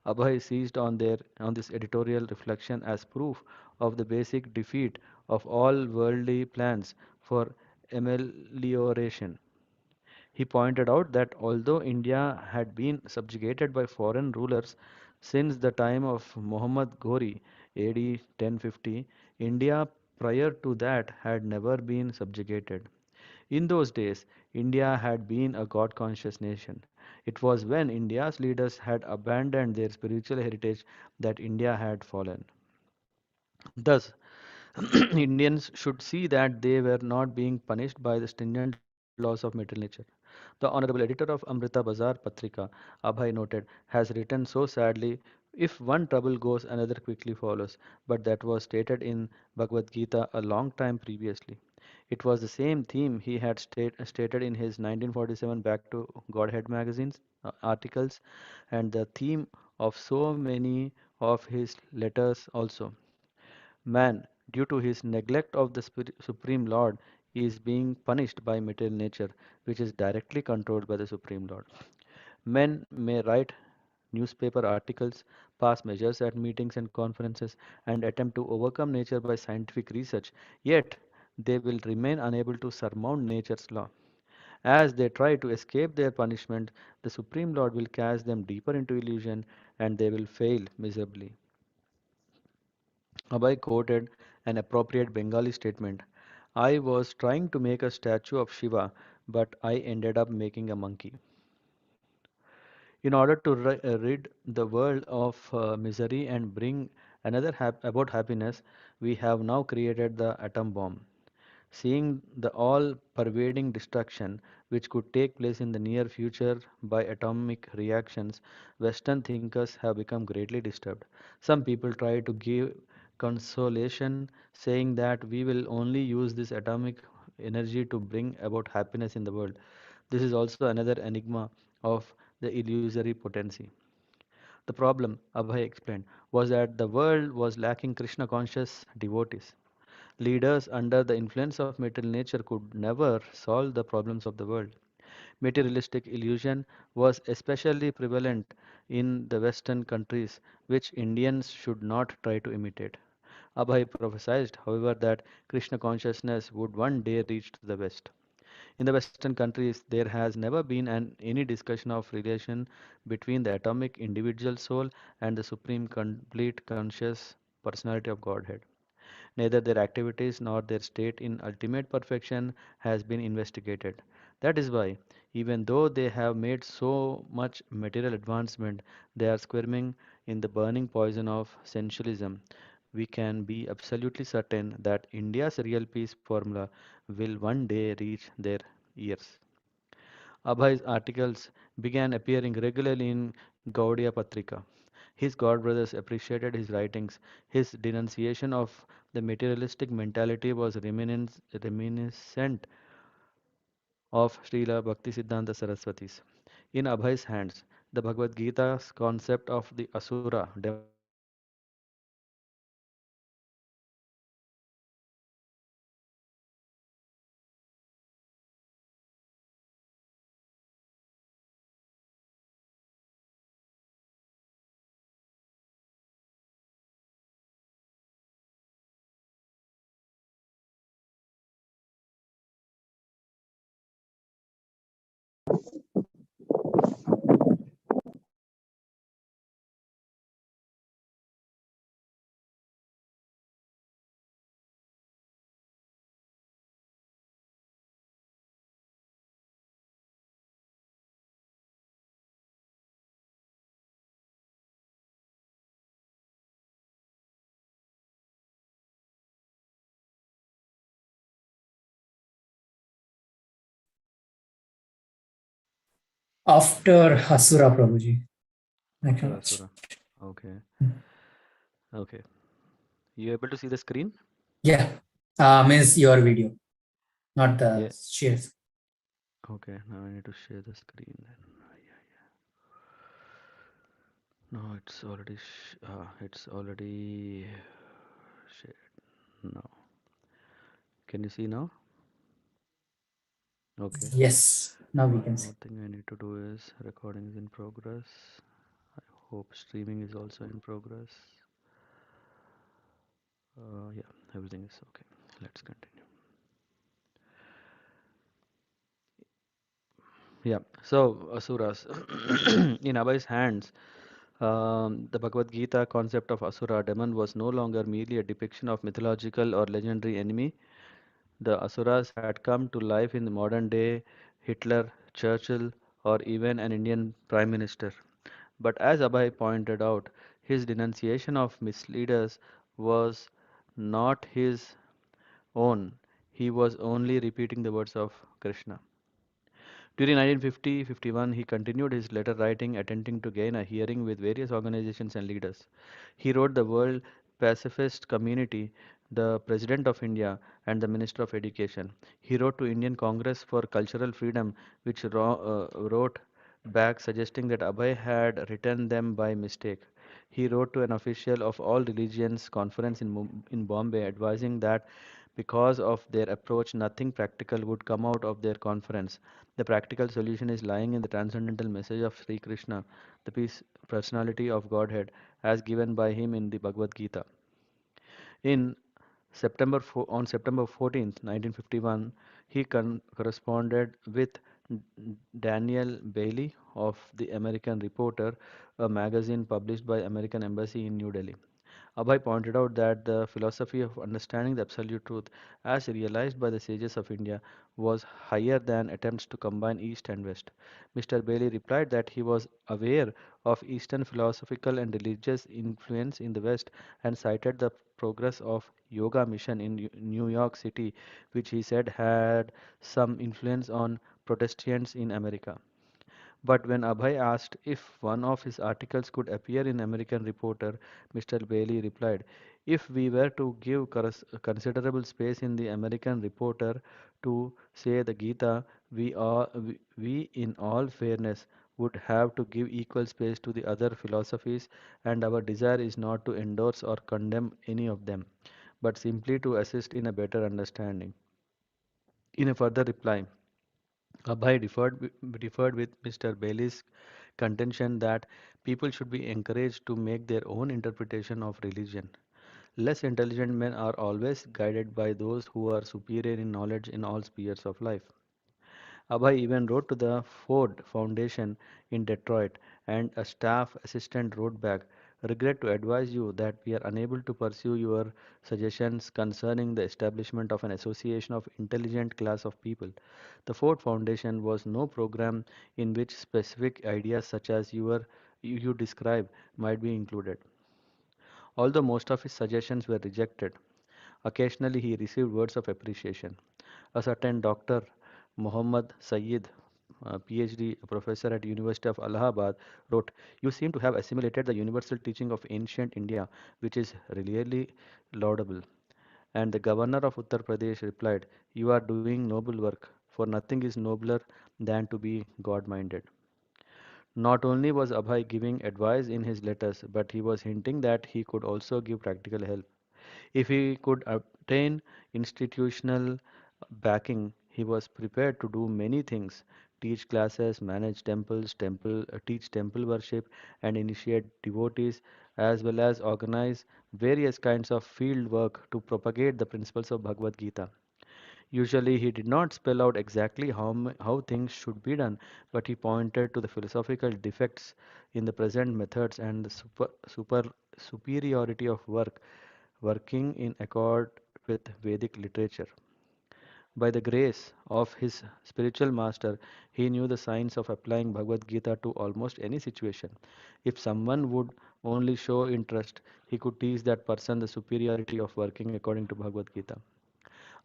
Abhay seized on this editorial reflection as proof of the basic defeat of all worldly plans for amelioration. He pointed out that although India had been subjugated by foreign rulers since the time of Muhammad Ghori AD 1050, India prior to that had never been subjugated. In those days, India had been a God conscious nation. It was when India's leaders had abandoned their spiritual heritage that India had fallen. Thus, Indians should see that they were not being punished by the stringent laws of Middle Nature. The honorable editor of Amrita Bazar Patrika, Abhay noted, has written so sadly, if one trouble goes, another quickly follows. But that was stated in Bhagavad Gita a long time previously. It was the same theme he had stated in his 1947 Back to Godhead magazines articles, and the theme of so many of his letters also. Man, due to his neglect of the Supreme Lord, is being punished by material nature, which is directly controlled by the Supreme Lord. Men may write newspaper articles, pass measures at meetings and conferences, and attempt to overcome nature by scientific research, yet they will remain unable to surmount nature's law. As they try to escape their punishment, the Supreme Lord will cast them deeper into illusion and they will fail miserably. Abhay quoted an appropriate Bengali statement. I was trying to make a statue of Shiva, but I ended up making a monkey. In order to rid the world of misery and bring another about happiness, we have now created the atom bomb. Seeing the all pervading destruction which could take place in the near future by atomic reactions, Western thinkers have become greatly disturbed. Some people try to give consolation, saying that we will only use this atomic energy to bring about happiness in the world. This is also another enigma of the illusory potency. The problem, Abhay explained, was that the world was lacking Krishna conscious devotees. Leaders under the influence of material nature could never solve the problems of the world. Materialistic illusion was especially prevalent in the Western countries, which Indians should not try to imitate. Abhay prophesied, however, that Krishna consciousness would one day reach to the West. In the Western countries, there has never been any discussion of relation between the atomic individual soul and the supreme complete conscious personality of Godhead. Neither their activities nor their state in ultimate perfection has been investigated. That is why, even though they have made so much material advancement, they are squirming in the burning poison of sensualism. We can be absolutely certain that India's real peace formula will one day reach their ears. Abhay's articles began appearing regularly in Gaudiya Patrika. His god brothers appreciated his writings. His denunciation of the materialistic mentality was reminiscent of Śrīla Bhaktisiddhanta Saraswati's. In Abhay's hands, the Bhagavad Gita's concept of the Asura, demon, was especially prevalent. He wrote the world pacifist community the pacifist community advising that because of their approach nothing practical would come out of their conference. The practical solution is lying in the transcendental message of Sri Krishna. He wrote to Indian Congress for cultural freedom advising that because of their approach nothing practical would come out of their conference. After Hasura Prabhuji. Thank you After much. Asura. Okay. Okay. You able to see the screen? Yeah. Means your video, not the Yeah. shares. Okay. Now I need to share the screen then. Yeah, yeah. No, it's already shared. No. Can you see now? Okay. Yes. Now we can One see. more thing I need to do is recording is in progress. I hope streaming is also in progress. Yeah, everything is okay. Let's continue. Yeah. So Asuras in Abhay's hands. The Bhagavad Gita concept of Asura demon was no longer merely a depiction of mythological or legendary enemy. The Asuras had come to life in the modern day Hitler, Churchill, or even an Indian Prime Minister. But as Abhay pointed out, his denunciation of misleaders was not his own. He was only repeating the words of Krishna. During 1950-51, he continued his letter writing, attempting to gain a hearing with various organizations and leaders. He wrote the World Pacifist Community, the President of India, and the Minister of Education. He wrote to Indian Congress for Cultural Freedom, which wrote back suggesting that Abhay had written them by mistake. He wrote to an official of all religions conference in Bombay advising that because of their approach nothing practical would come out of their conference. The practical solution is lying in the transcendental message of Sri Krishna, the peace personality of Godhead, as given by him in the Bhagavad Gita. In on September 14th, 1951, he corresponded with Daniel Bailey of the American Reporter, a magazine published by American Embassy in New Delhi. Abhay pointed out that the philosophy of understanding the absolute truth, as realized by the sages of India, was higher than attempts to combine East and West. Mr. Bailey replied that he was aware of Eastern philosophical and religious influence in the West and cited the progress of Yoga Mission in New York City, which he said had some influence on Protestants in America. But when Abhay asked if one of his articles could appear in American Reporter, Mr. Bailey replied, if we were to give considerable space in the American Reporter to say the Gita, we in all fairness would have to give equal space to the other philosophies, and our desire is not to endorse or condemn any of them, but simply to assist in a better understanding. In a further reply, Abhay differed with Mr. Bailey's contention that people should be encouraged to make their own interpretation of religion. Less intelligent men are always guided by those who are superior in knowledge in all spheres of life. Abhay even wrote to the Ford Foundation in Detroit, and a staff assistant wrote back, regret to advise you that we are unable to pursue your suggestions concerning the establishment of an association of intelligent class of people. The Ford Foundation was no program in which specific ideas such as you describe might be included. Although most of his suggestions were rejected, occasionally he received words of appreciation. A certain Dr. Muhammad Sayyid, PhD professor at University of Allahabad, wrote, "You seem to have assimilated the universal teaching of ancient India, which is really laudable." And the governor of Uttar Pradesh replied, "You are doing noble work, for nothing is nobler than to be God-minded." Not only was Abhay giving advice in his letters, but he was hinting that he could also give practical help. If he could obtain institutional backing, he was prepared to do many things: teach classes, manage temples, teach temple worship, and initiate devotees, as well as organize various kinds of field work to propagate the principles of Bhagavad Gita. Usually, he did not spell out exactly how things should be done, but he pointed to the philosophical defects in the present methods and the superiority of working in accord with Vedic literature. By the grace of his spiritual master, he knew the science of applying Bhagavad Gita to almost any situation. If someone would only show interest, he could teach that person the superiority of working according to Bhagavad Gita.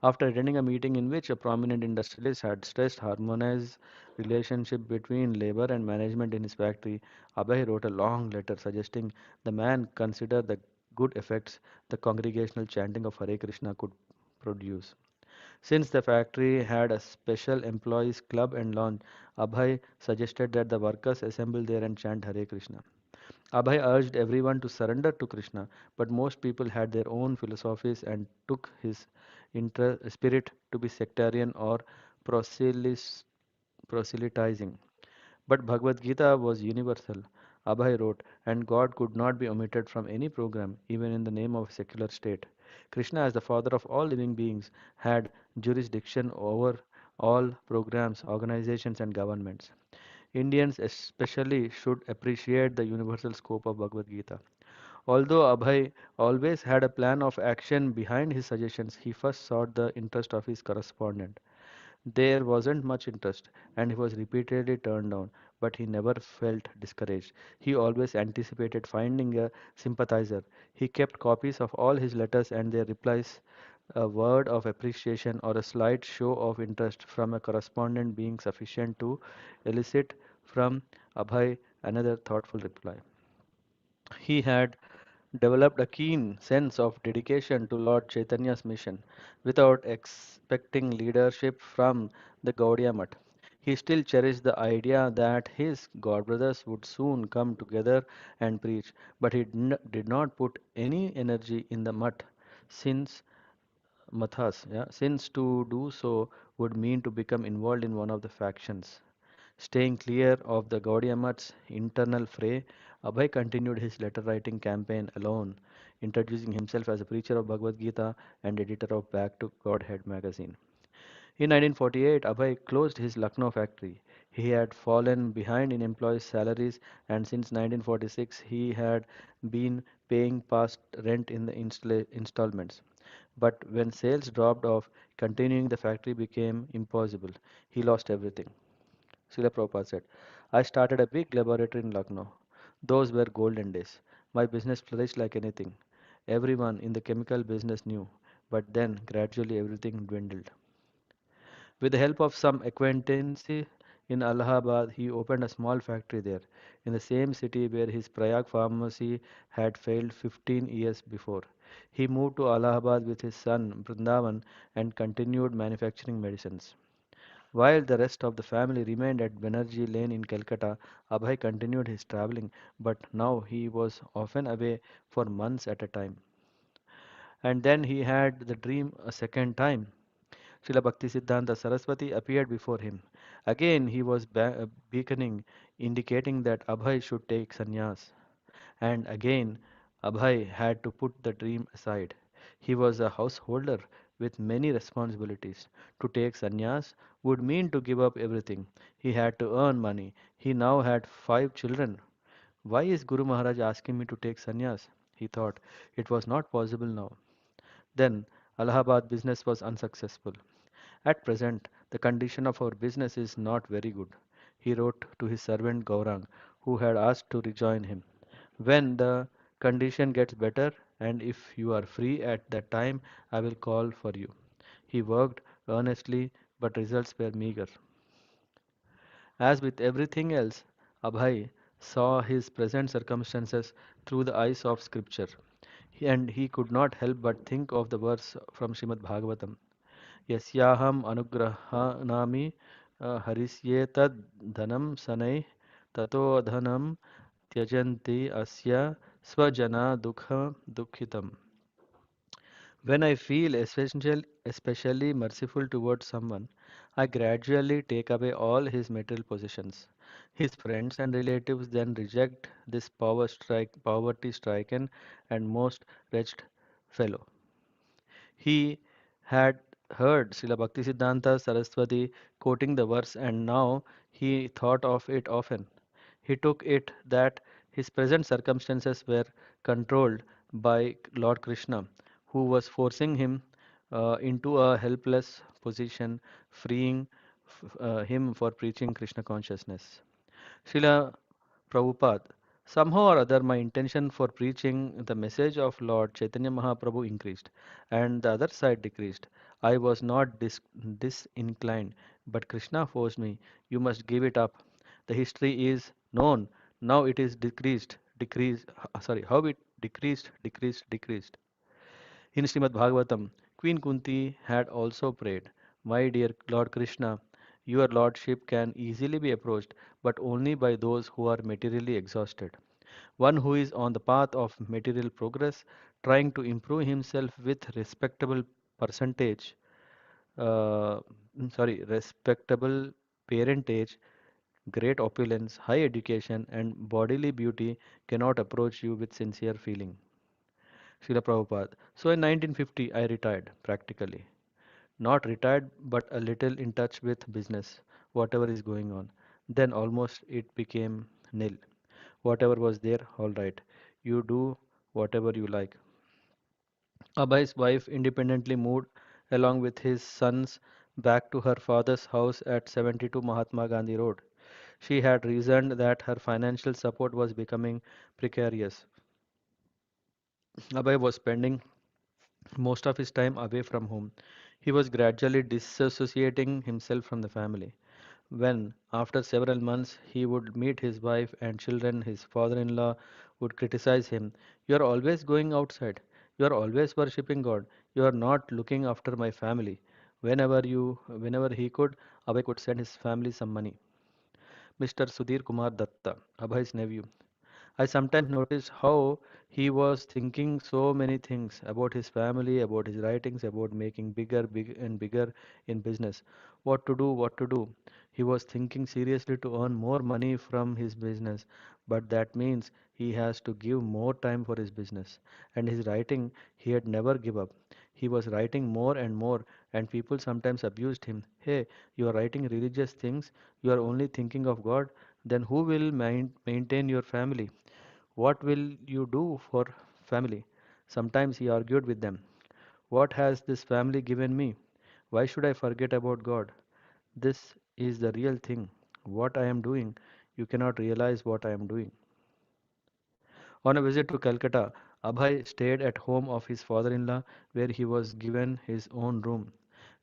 After attending a meeting in which a prominent industrialist had stressed harmonious relationship between labor and management in his factory, Abhay wrote a long letter suggesting the man consider the good effects the congregational chanting of Hare Krishna could produce. Since the factory had a special employees club and lounge, Abhay suggested that the workers assemble there and chant Hare Krishna. Abhay urged everyone to surrender to Krishna, but most people had their own philosophies and took his spirit to be sectarian or proselytizing. proselytizing. But Bhagavad Gita was universal, Abhay wrote, and God could not be omitted from any program, even in the name of a secular state. Krishna, as the father of all living beings, had jurisdiction over all programs, organizations, and governments. Indians especially should appreciate the universal scope of Bhagavad Gita. Although Abhay always had a plan of action behind his suggestions, he first sought the interest of his correspondent. There wasn't much interest, and he was repeatedly turned down, but he never felt discouraged. He always anticipated finding a sympathizer. He kept copies of all his letters and their replies, a word of appreciation or a slight show of interest from a correspondent being sufficient to elicit from Abhay another thoughtful reply. He had developed a keen sense of dedication to Lord Chaitanya's mission without expecting leadership from the Gaudiya Mutt. He still cherished the idea that his godbrothers would soon come together and preach, but he did not put any energy in the Mutt since since to do so would mean to become involved in one of the factions. Staying clear of the Gaudiya internal fray, Abhay continued his letter writing campaign alone, introducing himself as a preacher of Bhagavad Gita and editor of Back to Godhead magazine. In 1948, Abhay closed his Lucknow factory. He had fallen behind in employees' salaries, and since 1946, he had been paying past rent in the installments. But when sales dropped off, continuing the factory became impossible. He lost everything. Srila Prabhupada said, I started a big laboratory in Lucknow. Those were golden days. My business flourished like anything. Everyone in the chemical business knew, but then gradually everything dwindled. With the help of some acquaintances in Allahabad, he opened a small factory there, in the same city where his Prayag pharmacy had failed 15 years before. He moved to Allahabad with his son Brindavan and continued manufacturing medicines. While the rest of the family remained at Banerjee Lane in Calcutta, Abhay continued his traveling, but now he was often away for months at a time. And then he had the dream a second time. Srila Bhaktisiddhanta Saraswati appeared before him. Again he was beckoning, indicating that Abhay should take sannyas. And again Abhay had to put the dream aside. He was a householder with many responsibilities. To take sannyas would mean to give up everything. He had to earn money. He now had 5 children. Why is Guru Maharaj asking me to take sannyas? He thought. It was not possible now. Then Allahabad business was unsuccessful. At present, the condition of our business is not very good, he wrote to his servant Gaurang, who had asked to rejoin him. When the condition gets better, and if you are free at that time, I will call for you. He worked earnestly, but results were meager. As with everything else, Abhay saw his present circumstances through the eyes of scripture, and he could not help but think of the verse from Srimad Bhagavatam. यस्याहम् अनुगृह्णामि हरिष्येतद् धनं शनैः ततो धनं त्यजन्ति अस्य स्वजना दुःखितम्. When I feel especially merciful towards someone, I gradually take away all his material possessions. His friends and relatives then reject this poverty stricken and most wretched fellow. He had heard Srila Bhaktisiddhanta Saraswati quoting the verse and now he thought of it often. He took it that his present circumstances were controlled by Lord Krishna, who was forcing him into a helpless position, freeing him for preaching Krishna consciousness. Srila Prabhupada, somehow or other, my intention for preaching the message of Lord Chaitanya Mahaprabhu increased, and the other side decreased. I was not disinclined, but Krishna forced me. You must give it up. The history is known. Now it is how it decreased. In Srimad Bhagavatam, Queen Kunti had also prayed, my dear Lord Krishna, your lordship can easily be approached, but only by those who are materially exhausted. One who is on the path of material progress, trying to improve himself with percentage, uh, respectable parentage, great opulence, high education, and bodily beauty cannot approach you with sincere feeling. Srila Prabhupada. So in 1950, I retired practically. Not retired, but a little in touch with business, whatever is going on. Then almost it became nil. Whatever was there, all right. You do whatever you like. Abhai's wife independently moved along with his sons back to her father's house at 72 Mahatma Gandhi Road. She had reasoned that her financial support was becoming precarious. Abhay was spending most of his time away from home. He was gradually disassociating himself from the family. When, after several months, he would meet his wife and children, his father in law would criticize him. You are always going outside. You are always worshipping God. You are not looking after my family. Whenever he could, Abhay could send his family some money. Mr. Sudhir Kumar Datta, Abhay's nephew, I sometimes noticed how he was thinking so many things about his family, about his writings, about making big and bigger in business. What to do. He was thinking seriously to earn more money from his business, but that means he has to give more time for his business. And his writing, he had never give up. He was writing more and more, and people sometimes abused him. Hey, you are writing religious things, you are only thinking of God, then who will maintain your family? What will you do for family? Sometimes he argued with them. What has this family given me? Why should I forget about God? This is the real thing. What I am doing, you cannot realize what I am doing. On a visit to Calcutta, Abhay stayed at home of his father-in-law where he was given his own room.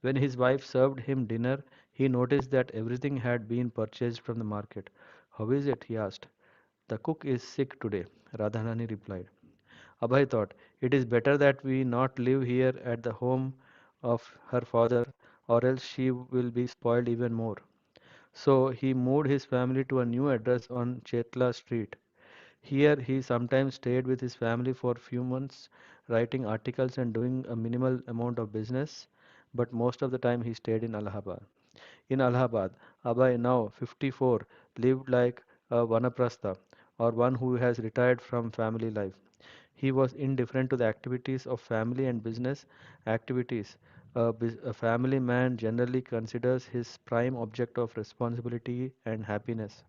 When his wife served him dinner, he noticed that everything had been purchased from the market. How is it? He asked. The cook is sick today, Radharani replied. Abhay thought, it is better that we not live here at the home of her father, or else she will be spoiled even more. So he moved his family to a new address on Chetla Street. Here he sometimes stayed with his family for a few months, writing articles and doing a minimal amount of business, but most of the time he stayed in Allahabad. In Allahabad, Abhay, now 54, lived like a vanaprastha, or one who has retired from family life. He was indifferent to the activities of family and business activities. A family man generally considers his prime object of responsibility and happiness.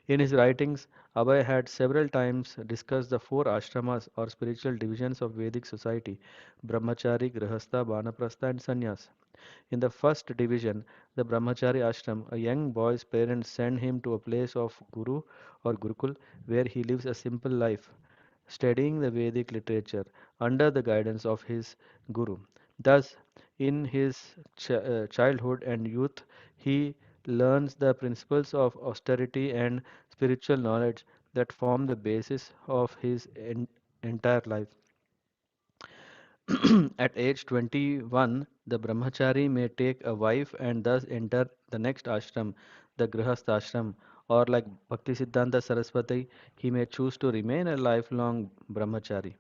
In his writings, Abhay had several times discussed the four ashramas or spiritual divisions of Vedic society: Brahmachari, Grihastha, Banaprastha, and Sannyas. In the first division, the Brahmachari ashram, a young boy's parents send him to a place of Guru or Gurukul where he lives a simple life, studying the Vedic literature under the guidance of his Guru. Thus, in his childhood and youth, he learns the principles of austerity and spiritual knowledge that form the basis of his entire life. At age 21, the brahmachari may take a wife and thus enter the next ashram, the grihastha ashram, or like Bhaktisiddhanta Saraswati, he may choose to remain a lifelong brahmachari.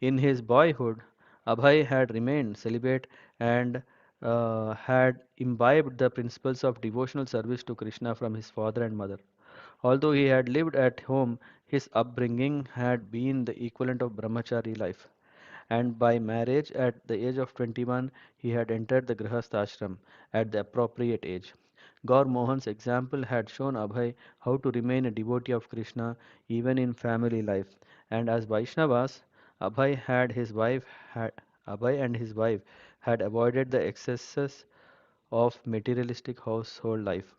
In his boyhood, Abhay had remained celibate and had imbibed the principles of devotional service to Krishna from his father and mother. Although he had lived at home, his upbringing had been the equivalent of brahmachari life, and by marriage at the age of 21 he had entered the Grihastha ashram at the appropriate age. Gaur Mohan's example had shown Abhay how to remain a devotee of Krishna even in family life, and as Vaishnavas, Abhay had his wife had Abhay and his wife had avoided the excesses of materialistic household life.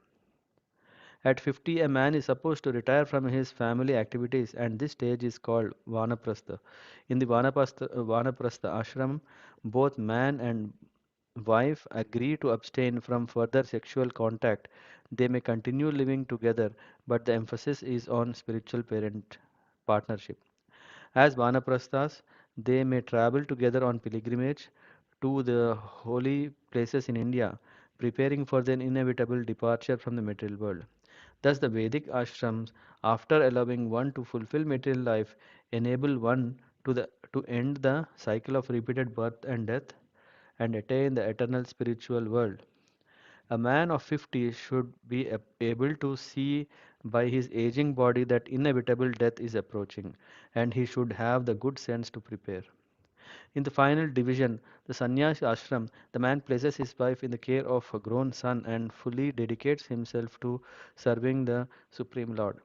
At 50, a man is supposed to retire from his family activities, and this stage is called Vanaprastha. In the Vanaprastha ashram, both man and wife agree to abstain from further sexual contact. They may continue living together, but the emphasis is on spiritual parent partnership. As Vanaprasthas, they may travel together on pilgrimage to the holy places in India, preparing for their inevitable departure from the material world. Thus, the Vedic ashrams, after allowing one to fulfill material life, enable one to end the cycle of repeated birth and death and attain the eternal spiritual world. A man of 50 should be able to see by his aging body that inevitable death is approaching, and he should have the good sense to prepare. In the final division, the sannyas ashram, the man places his wife in the care of a grown son and fully dedicates himself to serving the Supreme Lord.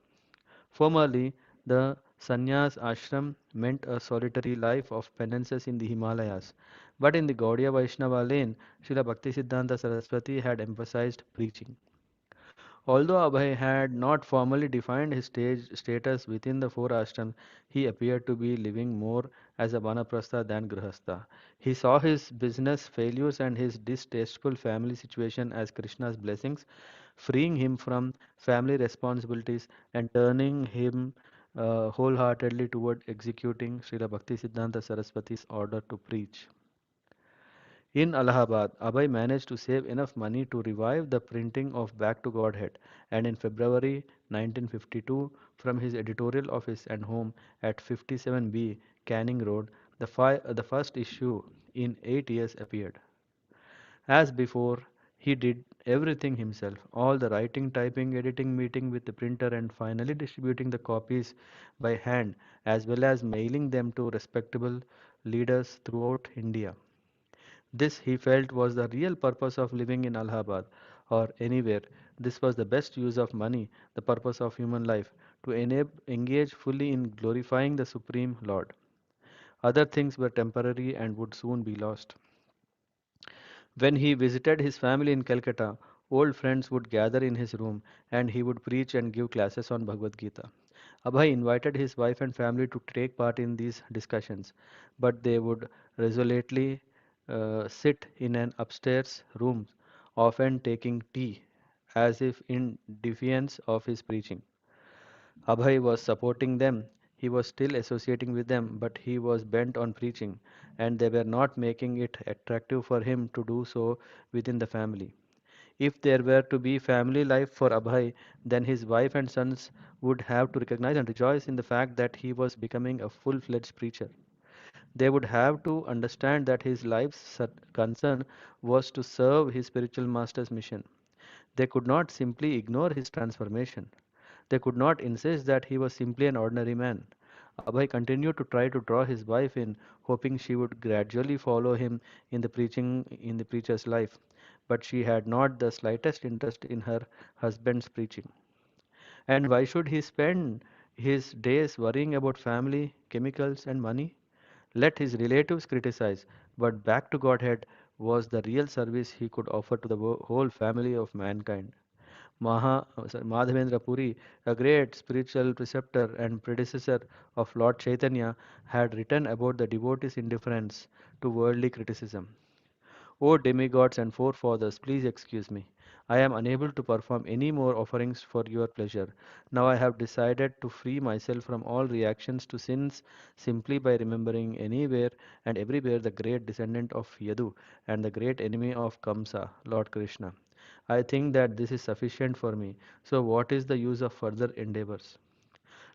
Formerly, the sannyas ashram meant a solitary life of penances in the Himalayas. But in the Gaudiya Vaishnava lane, Srila Bhaktisiddhanta Saraswati had emphasized preaching. Although Abhay had not formally defined his status within the four ashrams, he appeared to be living more as a vanaprastha than grihastha. He saw his business failures and his distasteful family situation as Krishna's blessings, freeing him from family responsibilities and turning him wholeheartedly toward executing Srila Bhaktisiddhanta Saraswati's order to preach. In Allahabad, Abhay managed to save enough money to revive the printing of Back to Godhead, and in February 1952, from his editorial office and home at 57B Canning Road, the first issue in 8 years appeared. As before, he did everything himself, all the writing, typing, editing, meeting with the printer, and finally distributing the copies by hand, as well as mailing them to respectable leaders throughout India. This he felt was the real purpose of living in Allahabad or anywhere. This was the best use of money, the purpose of human life, to engage fully in glorifying the Supreme Lord. Other things were temporary and would soon be lost. When he visited his family in Calcutta, old friends would gather in his room and he would preach and give classes on Bhagavad Gita. Abhay invited his wife and family to take part in these discussions, but they would resolutely sit in an upstairs room, often taking tea, as if in defiance of his preaching. Abhay was supporting them, he was still associating with them, but he was bent on preaching, and they were not making it attractive for him to do so within the family. If there were to be family life for Abhay, then his wife and sons would have to recognize and rejoice in the fact that he was becoming a full fledged preacher. They would have to understand that his life's concern was to serve his spiritual master's mission. They could not simply ignore his transformation. They could not insist that he was simply an ordinary man. Abhay continued to try to draw his wife in, hoping she would gradually follow him in the preacher's life. But she had not the slightest interest in her husband's preaching. And why should he spend his days worrying about family, chemicals, and money? Let his relatives criticize, but back to Godhead was the real service he could offer to the whole family of mankind. Madhavendra Puri, a great spiritual preceptor and predecessor of Lord Chaitanya, had written about the devotee's indifference to worldly criticism. O demigods and forefathers, please excuse me. I am unable to perform any more offerings for your pleasure. Now I have decided to free myself from all reactions to sins simply by remembering anywhere and everywhere the great descendant of Yadu and the great enemy of Kamsa, Lord Krishna. I think that this is sufficient for me. So, what is the use of further endeavors?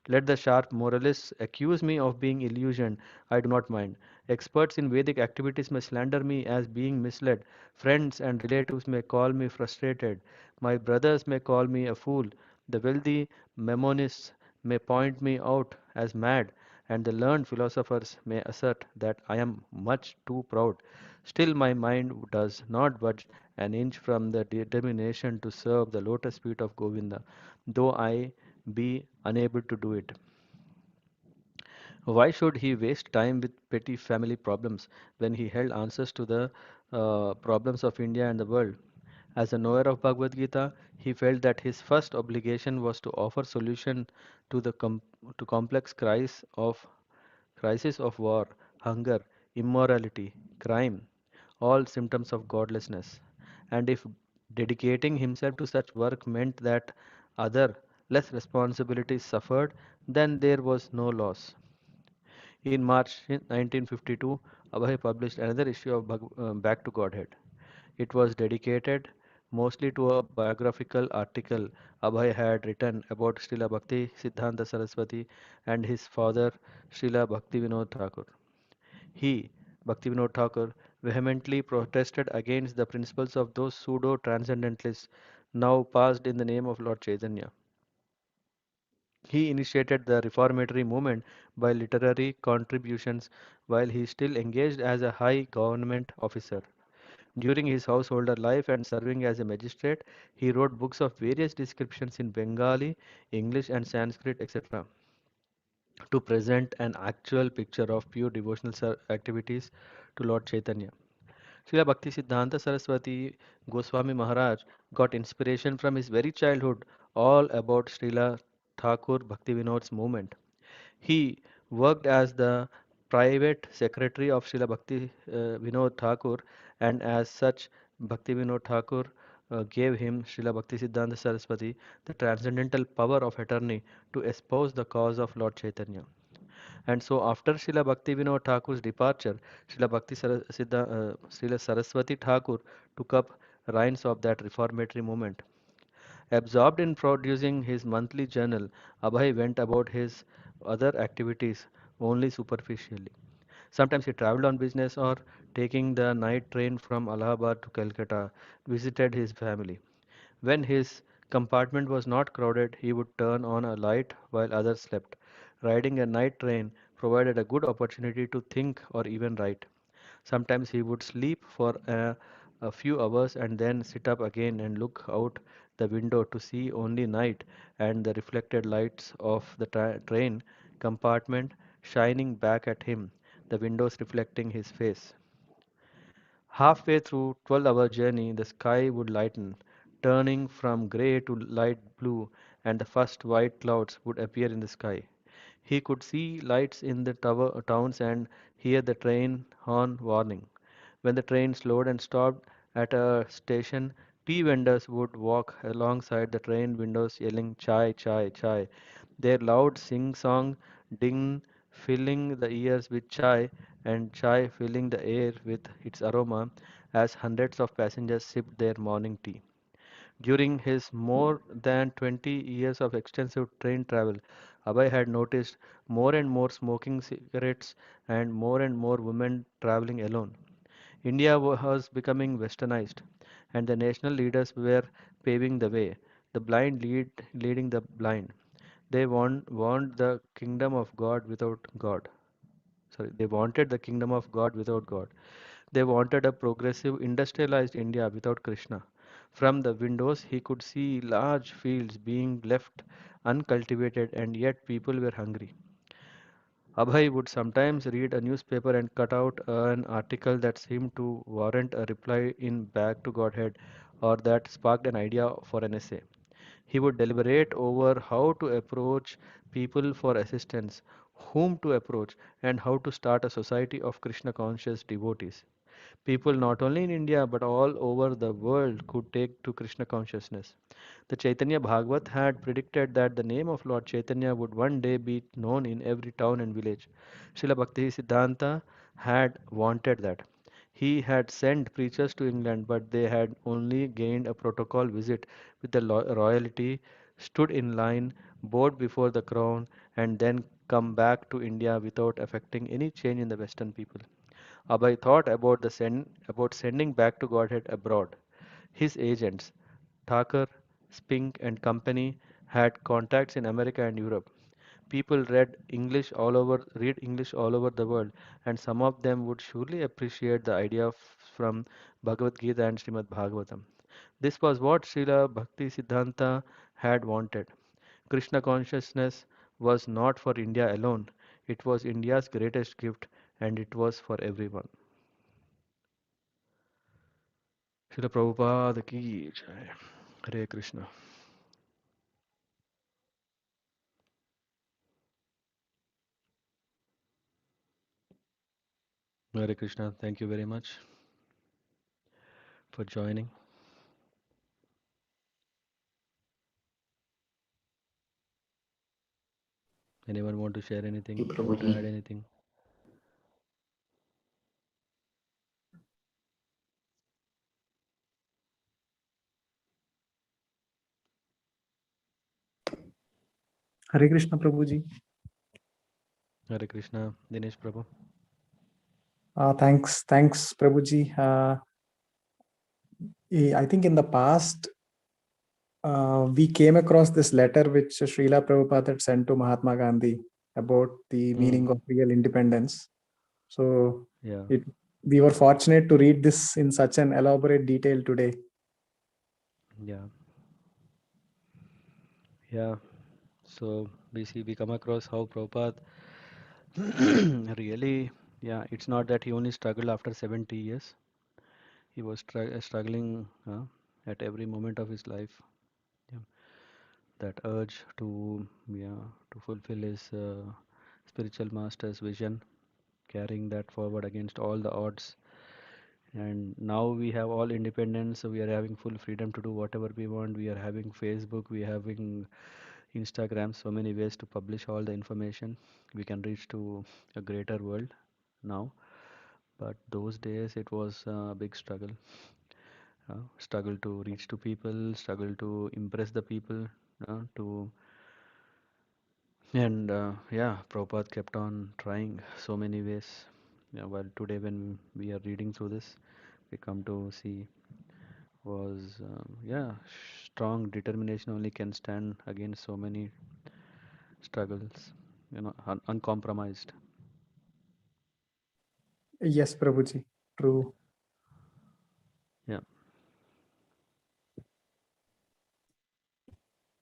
Let the sharp moralists accuse me of being illusioned, I do not mind. Experts in Vedic activities may slander me as being misled. Friends and relatives may call me frustrated. My brothers may call me a fool. The wealthy Memonists may point me out as mad, and the learned philosophers may assert that I am much too proud. Still, my mind does not budge an inch from the determination to serve the lotus feet of Govinda, though I be unable to do it. Why should he waste time with petty family problems when he held answers to the problems of India and the world? As a knower of Bhagavad Gita, he felt that his first obligation was to offer solution to the complex crisis of war, hunger, immorality, crime, all symptoms of godlessness. And if dedicating himself to such work meant that other, less responsibilities suffered, then there was no loss. In March 1952, Abhay published another issue of Back to Godhead. It was dedicated mostly to a biographical article Abhay had written about Srila Bhakti Siddhanta Saraswati and his father Srila Bhaktivinoda Thakur. He, Bhaktivinoda Thakur, vehemently protested against the principles of those pseudo transcendentalists now passed in the name of Lord Chaitanya. He initiated the reformatory movement by literary contributions while he still engaged as a high government officer. During his householder life and serving as a magistrate, he wrote books of various descriptions in Bengali, English, and Sanskrit, etc., to present an actual picture of pure devotional activities to Lord Chaitanya. Srila Bhakti Siddhanta Saraswati Goswami Maharaj got inspiration from his very childhood all about Srila Thakur Bhaktivinod's movement. He worked as the private secretary of Srila Bhakti Vinod Thakur, and as such, Bhakti Vinod Thakur gave him, Srila Bhakti Siddhanta Saraswati, the transcendental power of attorney to espouse the cause of Lord Chaitanya. And so, after Srila Bhakti Vinod Thakur's departure, Srila Saraswati Thakur took up reins of that reformatory movement. Absorbed in producing his monthly journal, Abhay went about his other activities only superficially. Sometimes he traveled on business or taking the night train from Allahabad to Calcutta, visited his family. When his compartment was not crowded, he would turn on a light while others slept. Riding a night train provided a good opportunity to think or even write. Sometimes he would sleep for a few hours and then sit up again and look out the window to see only night and the reflected lights of the train compartment shining back at him, the windows reflecting his face. Halfway through 12-hour journey, the sky would lighten, turning from grey to light blue, and the first white clouds would appear in the sky. He could see lights in the towns and hear the train horn warning. When the train slowed and stopped at a station, tea vendors would walk alongside the train windows yelling chai, chai, chai. Their loud sing-song ding filling the ears with chai and chai filling the air with its aroma as hundreds of passengers sipped their morning tea. During his more than 20 years of extensive train travel, Abhay had noticed more and more smoking cigarettes and more women traveling alone. India was becoming westernized, and the national leaders were paving the way, the blind leading the blind. They want the kingdom of God without God. Sorry, they wanted the kingdom of God without God. They wanted a progressive, industrialized India without Krishna. From the windows, he could see large fields being left uncultivated, and yet people were hungry. Abhay would sometimes read a newspaper and cut out an article that seemed to warrant a reply in Back to Godhead or that sparked an idea for an essay. He would deliberate over how to approach people for assistance, whom to approach, and how to start a society of Krishna conscious devotees. People not only in India but all over the world could take to Krishna consciousness. The Chaitanya Bhagavat had predicted that the name of Lord Chaitanya would one day be known in every town and village. Srila Bhakti Siddhanta had wanted that. He had sent preachers to England, but they had only gained a protocol visit with the royalty, stood in line, bowed before the crown, and then come back to India without affecting any change in the Western people. Abhay thought about about sending back to Godhead abroad. His agents, Thakur, Spink and Company, had contacts in America and Europe. People read English all over the world, and some of them would surely appreciate the idea from Bhagavad Gita and Srimad Bhagavatam. This was what Srila Bhakti Siddhanta had wanted. Krishna consciousness was not for India alone, it was India's greatest gift, and it was for everyone. Srila Prabhupada ki jai. Hare Krishna. Hare Krishna. Thank you very much for joining. Anyone want to share anything? Thank you, Want to add Prabhuji. anything? Hare Krishna, Prabhuji. Hare Krishna. Dinesh Prabhu. Thanks, Prabhuji. I think in the past, we came across this letter which Srila Prabhupada had sent to Mahatma Gandhi about the meaning of real independence. So Yeah. we were fortunate to read this in such an elaborate detail today. Yeah. Yeah. So we come across how Prabhupada really, yeah, it's not that he only struggled after 70 years. He was struggling at every moment of his life. Yeah. That urge to, yeah, to fulfill his spiritual master's vision, carrying that forward against all the odds. And now we have all independence, so we are having full freedom to do whatever we want. We are having Facebook, we are having Instagram, so many ways to publish all the information. We can reach to a greater world now. But those days it was a big struggle. Struggle to reach to people, struggle to impress the people, to and yeah, Prabhupada kept on trying so many ways. Yeah, well, today when we are reading through this, we come to see was yeah, strong determination only can stand against so many struggles, uncompromised. Yes, Prabhuji. True. Yeah.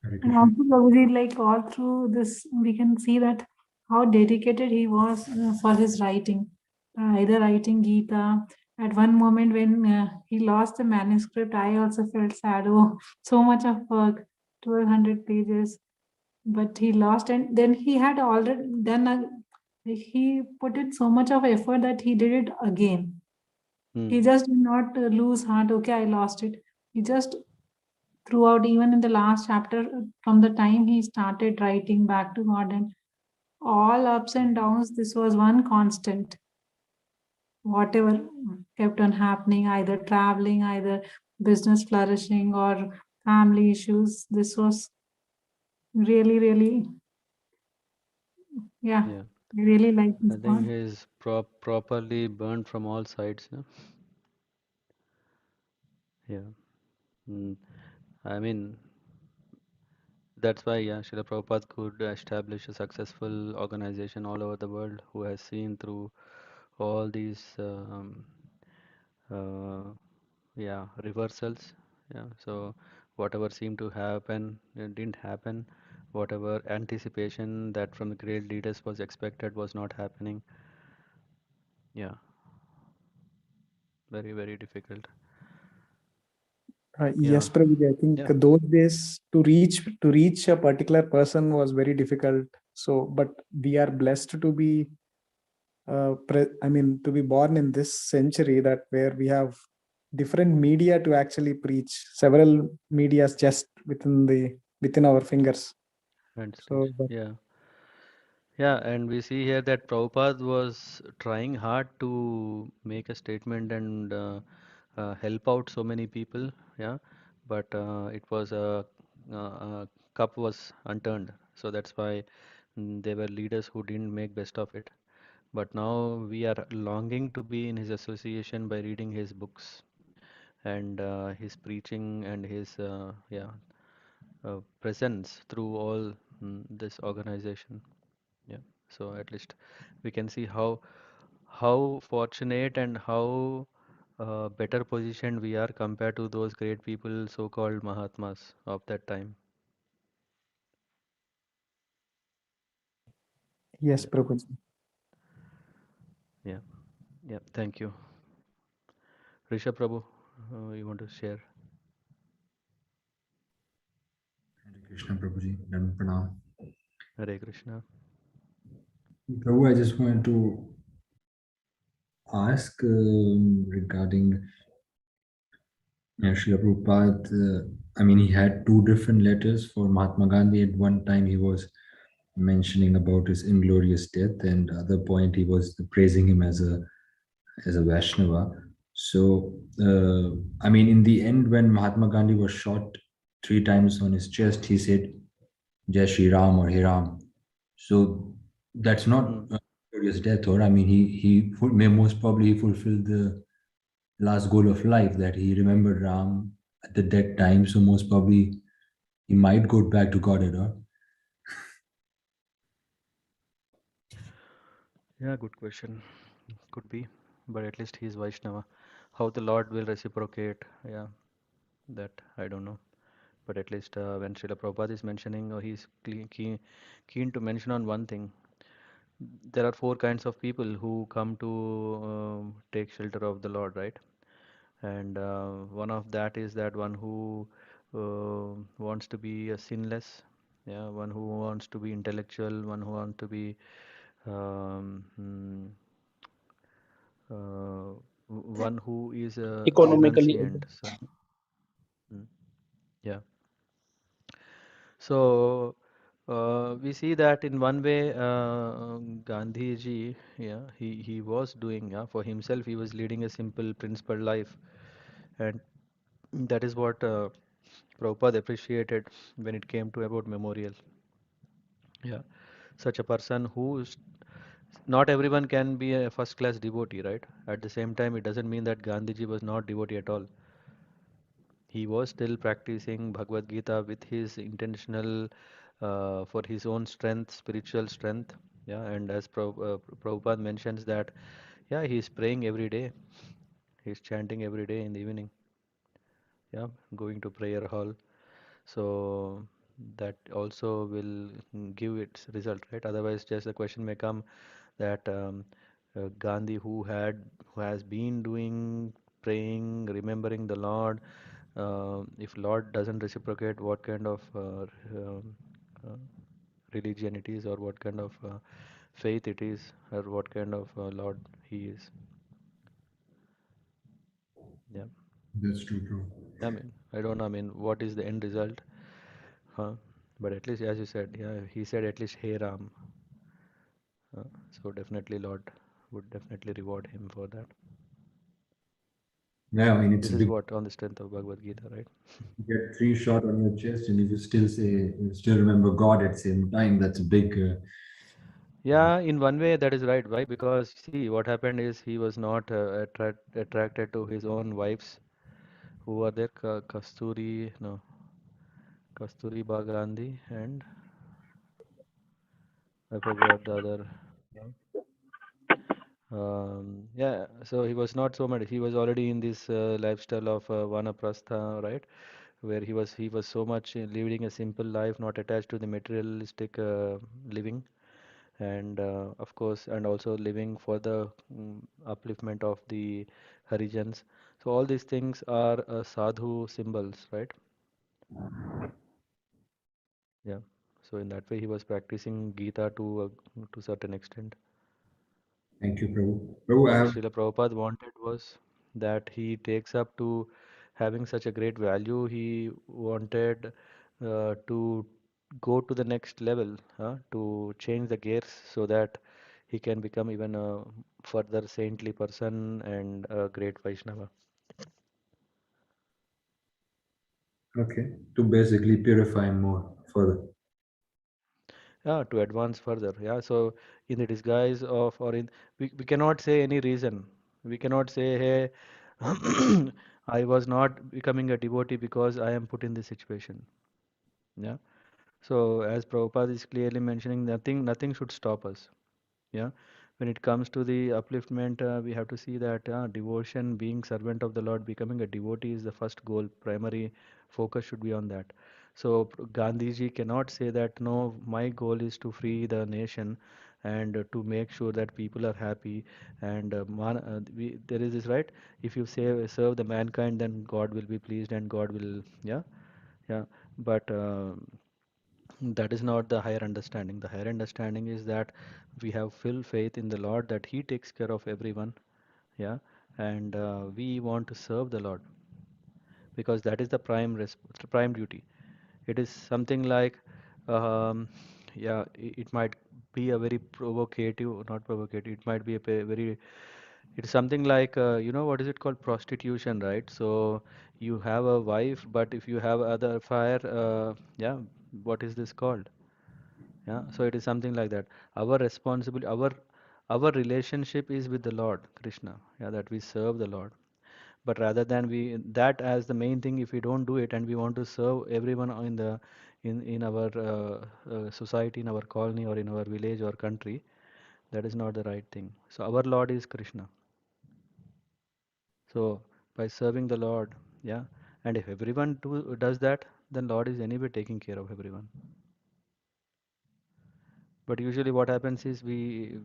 Hare And Krishna. also, Prabhuji, like all through this, we can see that how dedicated he was for his writing, either writing Gita. At one moment, when he lost the manuscript, I also felt sad. Oh, so much of work, 1200 pages, but he lost, and then he had already done. He put in so much of effort that he did it again. He just did not lose heart. Okay, I lost it. He just throughout, even in the last chapter, from the time he started writing back to God and all ups and downs, this was one constant. Whatever kept on happening, either traveling, either business flourishing, or family issues, this was really, really, yeah, Yeah. I really like I this think part. he's properly burned from all sides. Yeah. Yeah. Mm. I mean, that's why, yeah, Srila Prabhupada could establish a successful organization all over the world who has seen through all these, uh, yeah, reversals. Yeah. So whatever seemed to happen, it didn't happen. Whatever anticipation that from the great leaders was expected was not happening. Yeah. Very, very difficult. Yes, Yeah. Prabhuji, I think Yeah. those days to reach a particular person was very difficult. So, but we are blessed to be, to be born in this century that where we have different media to actually preach, several medias just within our fingers. And So, but yeah. Yeah, and we see here that Prabhupada was trying hard to make a statement and help out so many people. Yeah, but it was cup was unturned. So that's why there were leaders who didn't make best of it. But now we are longing to be in his association by reading his books and his preaching and his presence through all this organization. Yeah. So at least we can see how fortunate and how better positioned we are compared to those great people, so-called Mahatmas of that time. yes, Yeah, Prabhuji. yeah, yeah. Thank you, Rishabh Prabhu. You want to share? Hare Krishna, Prabhuji. Dandavat Pranam. Hare Krishna. Prabhu, I just wanted to ask regarding Srila Prabhupada. I mean, he had two different letters for Mahatma Gandhi. At one time, he was mentioning about his inglorious death, and other point, he was praising him as a Vaishnava. So, I mean, in the end, when Mahatma Gandhi was shot three times on his chest, he said, Jai Shri Ram or Hey Ram. So that's not Hmm. glorious death, or I mean, may most probably he fulfilled the last goal of life that he remembered Ram at the dead time. So most probably he might go back to Godhead, or Yeah, good question. Could be, but at least he's Vaishnava. How the Lord will reciprocate? Yeah, that I don't know. But at least when Srila Prabhupada is mentioning, he's keen to mention on one thing. There are four kinds of people who come to take shelter of the Lord, right? And one of that is that one who wants to be sinless, yeah, one who wants to be intellectual, one who wants to be um, mm, one who is economically able. renunciant. So, mm, yeah. So we see that in one way, Gandhi ji, yeah, he was doing, yeah, for himself. He was leading a simple, principled life, and that is what Prabhupada appreciated when it came to about memorial. Yeah, such a person who's not everyone can be a first-class devotee, right? At the same time, it doesn't mean that Gandhiji was not devotee at all. He was still practicing Bhagavad Gita with his intentional for his own strength, spiritual strength. Yeah, and as Prabhupada mentions that, yeah, he's praying every day. He's chanting every day in the evening. Yeah, going to prayer hall. So that also will give its result, right? Otherwise, just the question may come that Gandhi, who has been doing praying, remembering the Lord, if Lord doesn't reciprocate, what kind of uh, religion it is, or what kind of faith it is, or what kind of Lord he is. Yeah. That's true, bro. I mean, I don't know. I mean, what is the end result? Huh? But at least, as you said, yeah, he said at least, "Hey Ram." So definitely, Lord would definitely reward him for that. Yeah, I mean, it's This a is big, what on the strength of Bhagavad Gita, right? you get 3 shot on your chest, and if you still say, you still remember God at the same time, that's a big, Yeah, in one way that is right. Why? Because see, what happened is he was not attracted to his own wives who were there, Kasturi Gandhi, and I forgot the other. Yeah, so he was not so much. He was already in this lifestyle of vanaprastha, right? Where he was so much leading a simple life, not attached to the materialistic living, and of course, and also living for the upliftment of the Harijans. So all these things are sadhu symbols, right? Yeah. So in that way, he was practicing Gita to certain extent. thank you, Prabhu. Prabhu, I What have, Srila Prabhupada wanted was that he takes up to having such a great value. He wanted to go to the next level, to change the gears so that he can become even a further saintly person and a great Vaishnava. okay, to basically purify more further. Yeah, to advance further. Yeah, so in the disguise of, or in, we cannot say any reason. We cannot say, hey, I was not becoming a devotee because I am put in this situation. Yeah. So as Prabhupada is clearly mentioning, nothing should stop us. Yeah. When it comes to the upliftment, we have to see that devotion, being servant of the Lord, becoming a devotee is the first goal. Primary focus should be on that. So Gandhiji cannot say that no, my goal is to free the nation and to make sure that people are happy. And there is this, right. If you say serve the mankind, then God will be pleased and God will, yeah, yeah. But that is not the higher understanding. The higher understanding is that we have full faith in the Lord that He takes care of everyone. Yeah, and we want to serve the Lord because that is the prime duty. It is something like, yeah, it might be a very provocative, not provocative. It might be a very. It's something like, what is it called? Prostitution, right? So you have a wife, but if you have other fire, yeah, what is this called? Yeah, so it is something like that. Our responsibility, our relationship is with the Lord Krishna. Yeah, that we serve the Lord. But rather than we that as the main thing, if we don't do it and we want to serve everyone in our society, in our colony, or in our village or country, that is not the right thing. So our Lord is Krishna. So by serving the Lord, yeah, and if everyone does that, then Lord is anyway taking care of everyone. But usually what happens is we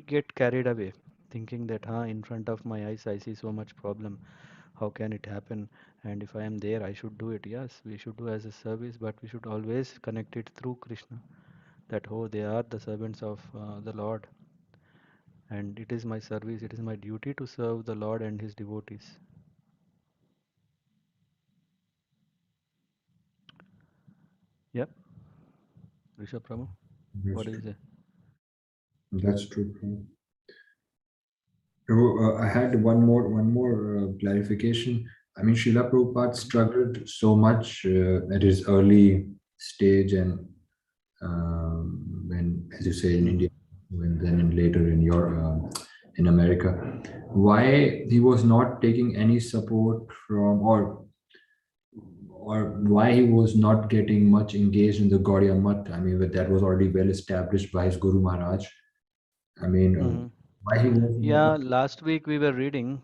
get carried away thinking that in front of my eyes I see so much problem. How can it happen? And if I am there, I should do it. Yes, we should do as a service, but we should always connect it through Krishna. That they are the servants of the Lord, and it is my service, it is my duty to serve the Lord and His devotees. Yep, Rishabh Prabhu, That's what do you true. say? That's true, Prabhu. Prabhu, I had one more clarification. I mean, Srila Prabhupada struggled so much at his early stage, and when, as you say, in Mm-hmm. India, and then later in Europe, in America. Why he was not taking any support from, or why he was not getting much engaged in the Gaudiya Math? I mean, that was already well established by his Guru Maharaj. I mean, Mm-hmm. why he was in Yeah, the last week we were reading.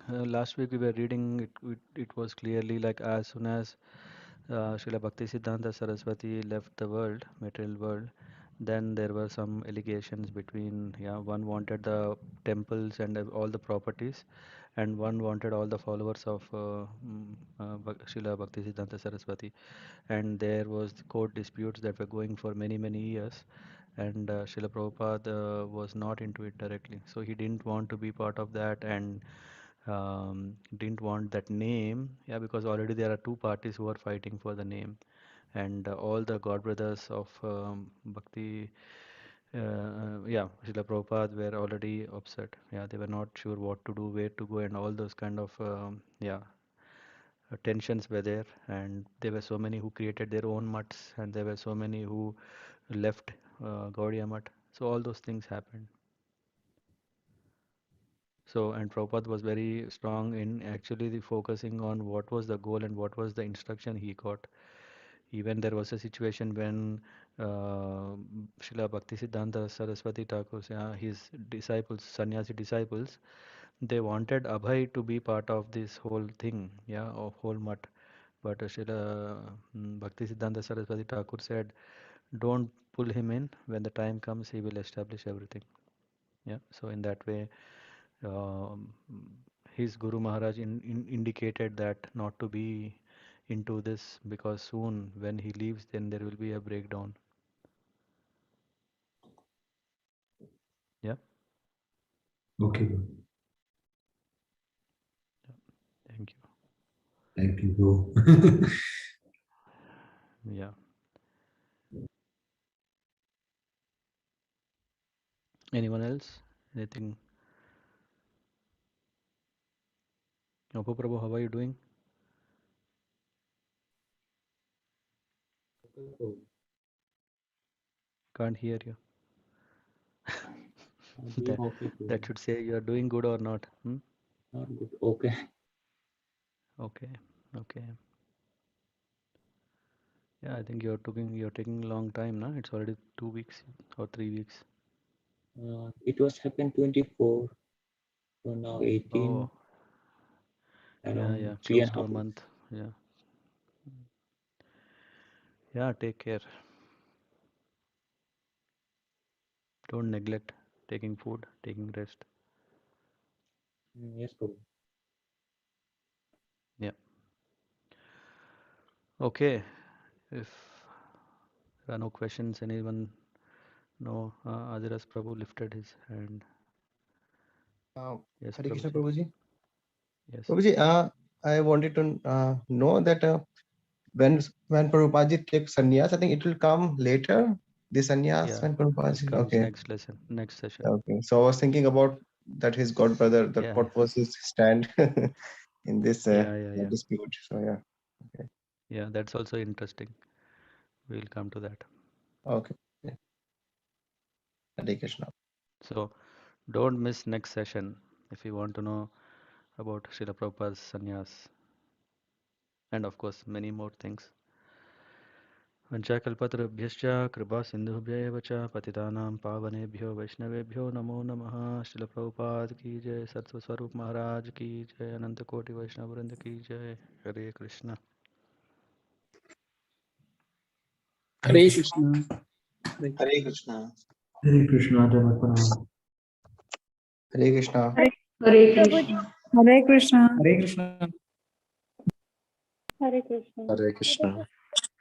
It was clearly like as soon as Srila Bhaktisiddhanta Saraswati left the world, material world, then there were some allegations between, yeah, one wanted the temples and all the properties, and one wanted all the followers of Srila Bhaktisiddhanta Saraswati, and there was court disputes that were going for many years, and Srila Prabhupada was not into it directly, so he didn't want to be part of that, and didn't want that name, yeah, because already there are two parties who are fighting for the name, and all the god brothers of Bhakti, yeah, Srila Prabhupada were already upset. Yeah, they were not sure what to do, where to go, and all those kind of yeah, tensions were there, and there were so many who created their own mutts, and there were so many who left Gaudiya Mutt. So all those things happened. So, and Prabhupada was very strong in actually focusing on what was the goal and what was the instruction he got. Even there was a situation when Srila Bhaktisiddhanta Saraswati Thakur, his disciples, sannyasi disciples, they wanted Abhay to be part of this whole thing, yeah, of whole mutt. But Srila Bhaktisiddhanta Saraswati Thakur said, don't pull him in. When the time comes, he will establish everything. Yeah, so in that way, um, his Guru Maharaj indicated that not to be into this, because soon when he leaves, then there will be a breakdown. Yeah. Okay, bro. Thank you. Thank you, bro. Yeah. Anyone else? Anything? Apu Prabhu, how are you doing? Can't hear you. that, that should say you are doing good or not. Not good. Okay. Okay. Okay. Yeah, I think you're taking a long time now. It's already 2 weeks or 3 weeks. It was happened 24, so now 18, Oh, yeah, around close 3.5 to a weeks. month. Yeah. Yeah, take care. Don't neglect taking food, taking rest. Yes, Prabhu. Yeah. Okay. If there are no questions, anyone? No. Adiras Prabhu lifted his hand. Yes, Hare Krishna, Prabhuji. Prabhuji. Yes. Prabhuji, I wanted to know that when Prabhupada takes sannyas, I think it will come later. The sannyas Yeah. when It Prabhupada. comes Okay, next lesson, next session. okay. So I was thinking about that his god brother. That Yeah. what was his stand in this Yeah. dispute? So yeah. Okay. Yeah, that's also interesting. We'll come to that. Okay. Yeah. Hare Krishna. So don't miss next session if you want to know about Srila Prabhupada's sannyas, and of course many more things. वंशाकल्पतरुभ्यश्च कृपा सिन्धुभ्य एव च पतितानां पावनेभ्यो वैष्णवेभ्यो नमो नमः। श्रील प्रभुपाद की जय, सत्स्वरूप महाराज की जय, अनंत कोटि वैष्णव वृंद की जय। हरे Krishna. Hare Krishna. Hare Krishna. Hare Krishna, Jagatpana. Hare Krishna. Hare Krishna. Hare Krishna. Hare Krishna. Hare Krishna. Hare Krishna.